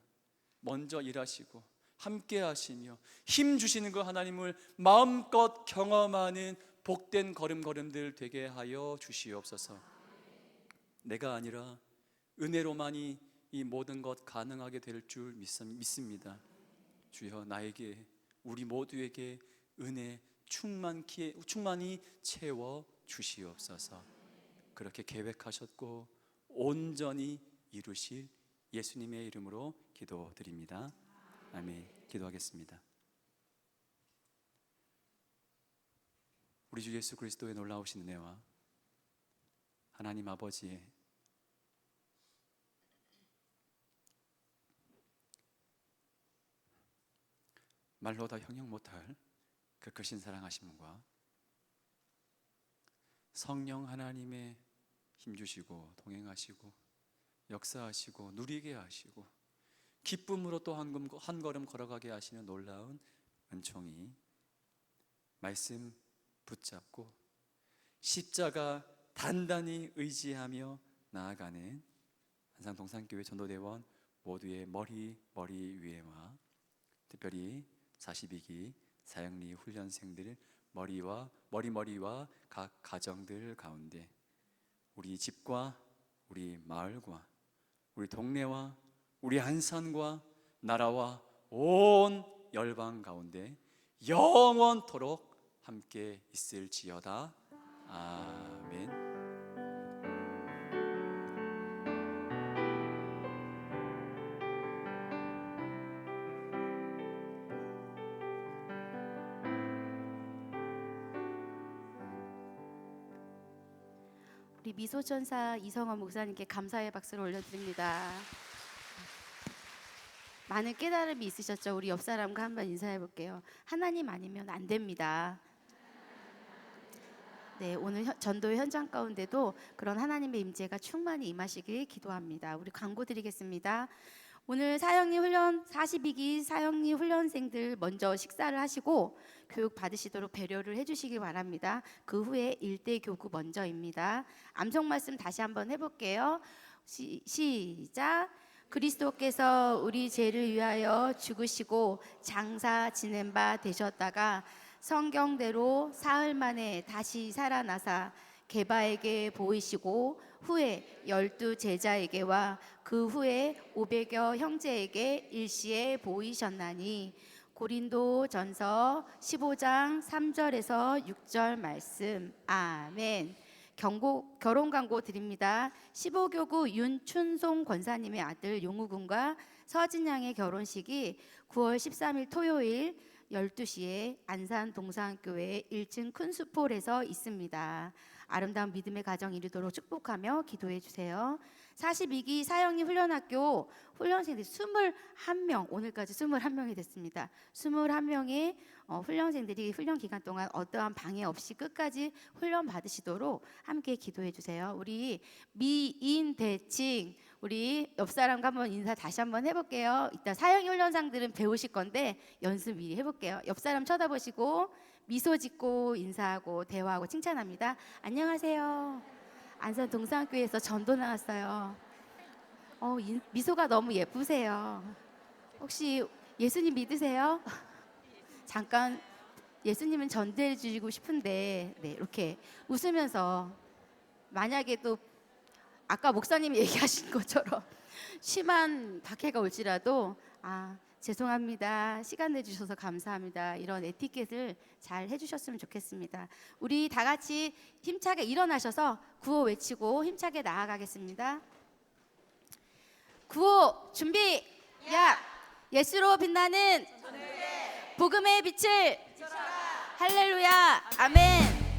먼저 일하시고 함께 하시며 힘 주시는 그 하나님을 마음껏 경험하는 복된 걸음들 되게 하여 주시옵소서. 내가 아니라 은혜로만이 이 모든 것 가능하게 될 줄 믿습니다. 주여 나에게, 우리 모두에게 은혜 충만히 채워 주시옵소서. 그렇게 계획하셨고 온전히 이루실 예수님의 이름으로 기도드립니다. 아멘. 기도하겠습니다. 우리 주 예수 그리스도의 놀라우신 은혜와 하나님 아버지의 말로 다 형용 못할 그 크신 사랑하심과 성령 하나님의 힘주시고 동행하시고 역사하시고 누리게 하시고 기쁨으로 또 한 걸음 걸어가게 하시는 놀라운 은총이 말씀 붙잡고 십자가 단단히 의지하며 나아가는 안산동산교회 전도대원 모두의 머리 위에와 특별히 42기 사형리 훈련생들 머리와 각 가정들 가운데 우리 집과 우리 마을과 우리 동네와 우리 안산과 나라와 온 열방 가운데 영원토록 함께 있을지어다. 아멘. 우리 미소천사 이성원 목사님께 감사의 박수를 올려드립니다. 많은 깨달음이 있으셨죠? 우리 옆 사람과 한번 인사해 볼게요. 하나님 아니면 안 됩니다. 네, 오늘 전도 현장 가운데도 그런 하나님의 임재가 충만히 임하시길 기도합니다. 우리 광고 드리겠습니다. 오늘 사형리 훈련 42기 사형리 훈련생들 먼저 식사를 하시고 교육 받으시도록 배려를 해주시기 바랍니다. 그 후에 일대 교구 먼저입니다. 암송 말씀 다시 한번 해볼게요. 시작. 그리스도께서 우리 죄를 위하여 죽으시고 장사 지낸 바 되셨다가 성경대로 사흘 만에 다시 살아나사 게바에게 보이시고 후에 12 제자에게와 그 후에 500여 형제에게 일시에 보이셨나니. 고린도전서 15장 3절에서 6절 말씀. 아멘. 결혼 광고 드립니다. 15교구 윤춘송 권사님의 아들 용우군과 서진양의 결혼식이 9월 13일 토요일 12시에 안산 동산교회 1층 큰 수폴에서 있습니다. 아름다운 믿음의 가정 이루도록 축복하며 기도해 주세요. 42기 사형리 훈련학교 훈련생들이 21명, 오늘까지 21명이 됐습니다. 21명의 훈련생들이 훈련 기간 동안 어떠한 방해 없이 끝까지 훈련 받으시도록 함께 기도해 주세요. 우리 미인대칭, 우리 옆 사람과 한번 인사 다시 한번 해볼게요. 이따 사형리 훈련상들은 배우실 건데 연습 미리 해볼게요. 옆 사람 쳐다보시고 미소 짓고 인사하고 대화하고 칭찬합니다. 안녕하세요. 안산 동산교회에서 전도 나왔어요. 미소가 너무 예쁘세요. 혹시 예수님 믿으세요? 잠깐 예수님은 전도해 주시고 싶은데 네, 이렇게 웃으면서 만약에 또 아까 목사님이 얘기하신 것처럼 심한 박해가 올지라도 죄송합니다. 시간 내주셔서 감사합니다. 이런 에티켓을 잘 해주셨으면 좋겠습니다. 우리 다 같이 힘차게 일어나셔서 구호 외치고 힘차게 나아가겠습니다. 구호 준비! 야! 예수로 빛나는 복음의 빛을 할렐루야! 아멘!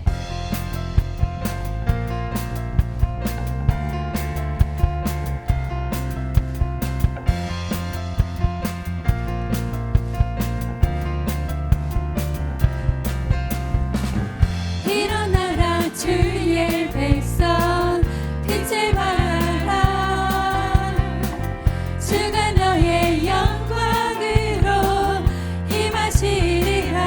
일어나라 주의 백성 빛을 발하라. 주가 너의 영광으로 임하시리라.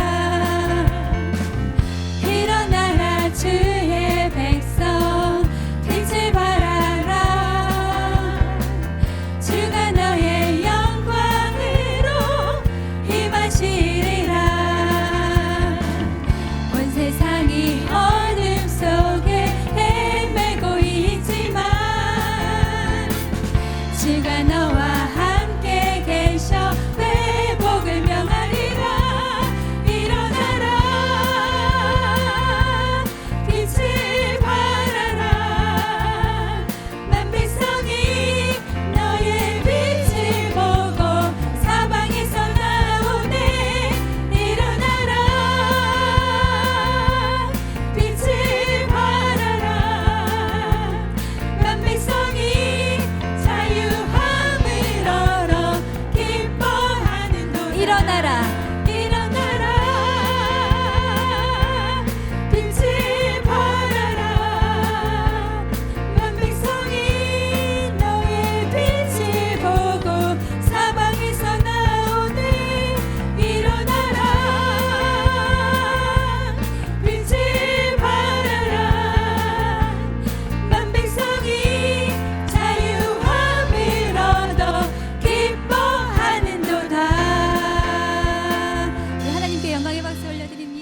일어나라 주의 백성 빛을 발하라. 주가 너의 영광으로 임하시리라. 온 세상이 어둠 속에 헤매고 있지만 주가 너와 함께 계셔 회복을 명하리라. 일어나라 빛을 발하라. 만 백성이 너의 빛을 보고 사방에서 나오네. 일어나라 빛을 발하라. 만 백성이 자유함을 얻어 기뻐하는도다. 일어나라 일어나라 빛을 발하라. 만 백성이 너의 빛을 보고 사방에서 나오네. 일어나라 빛을 발하라. 만 백성이 자유함을 얻어 기뻐하는도다. 네, 하나님께 영광의 박수 올려드립니다.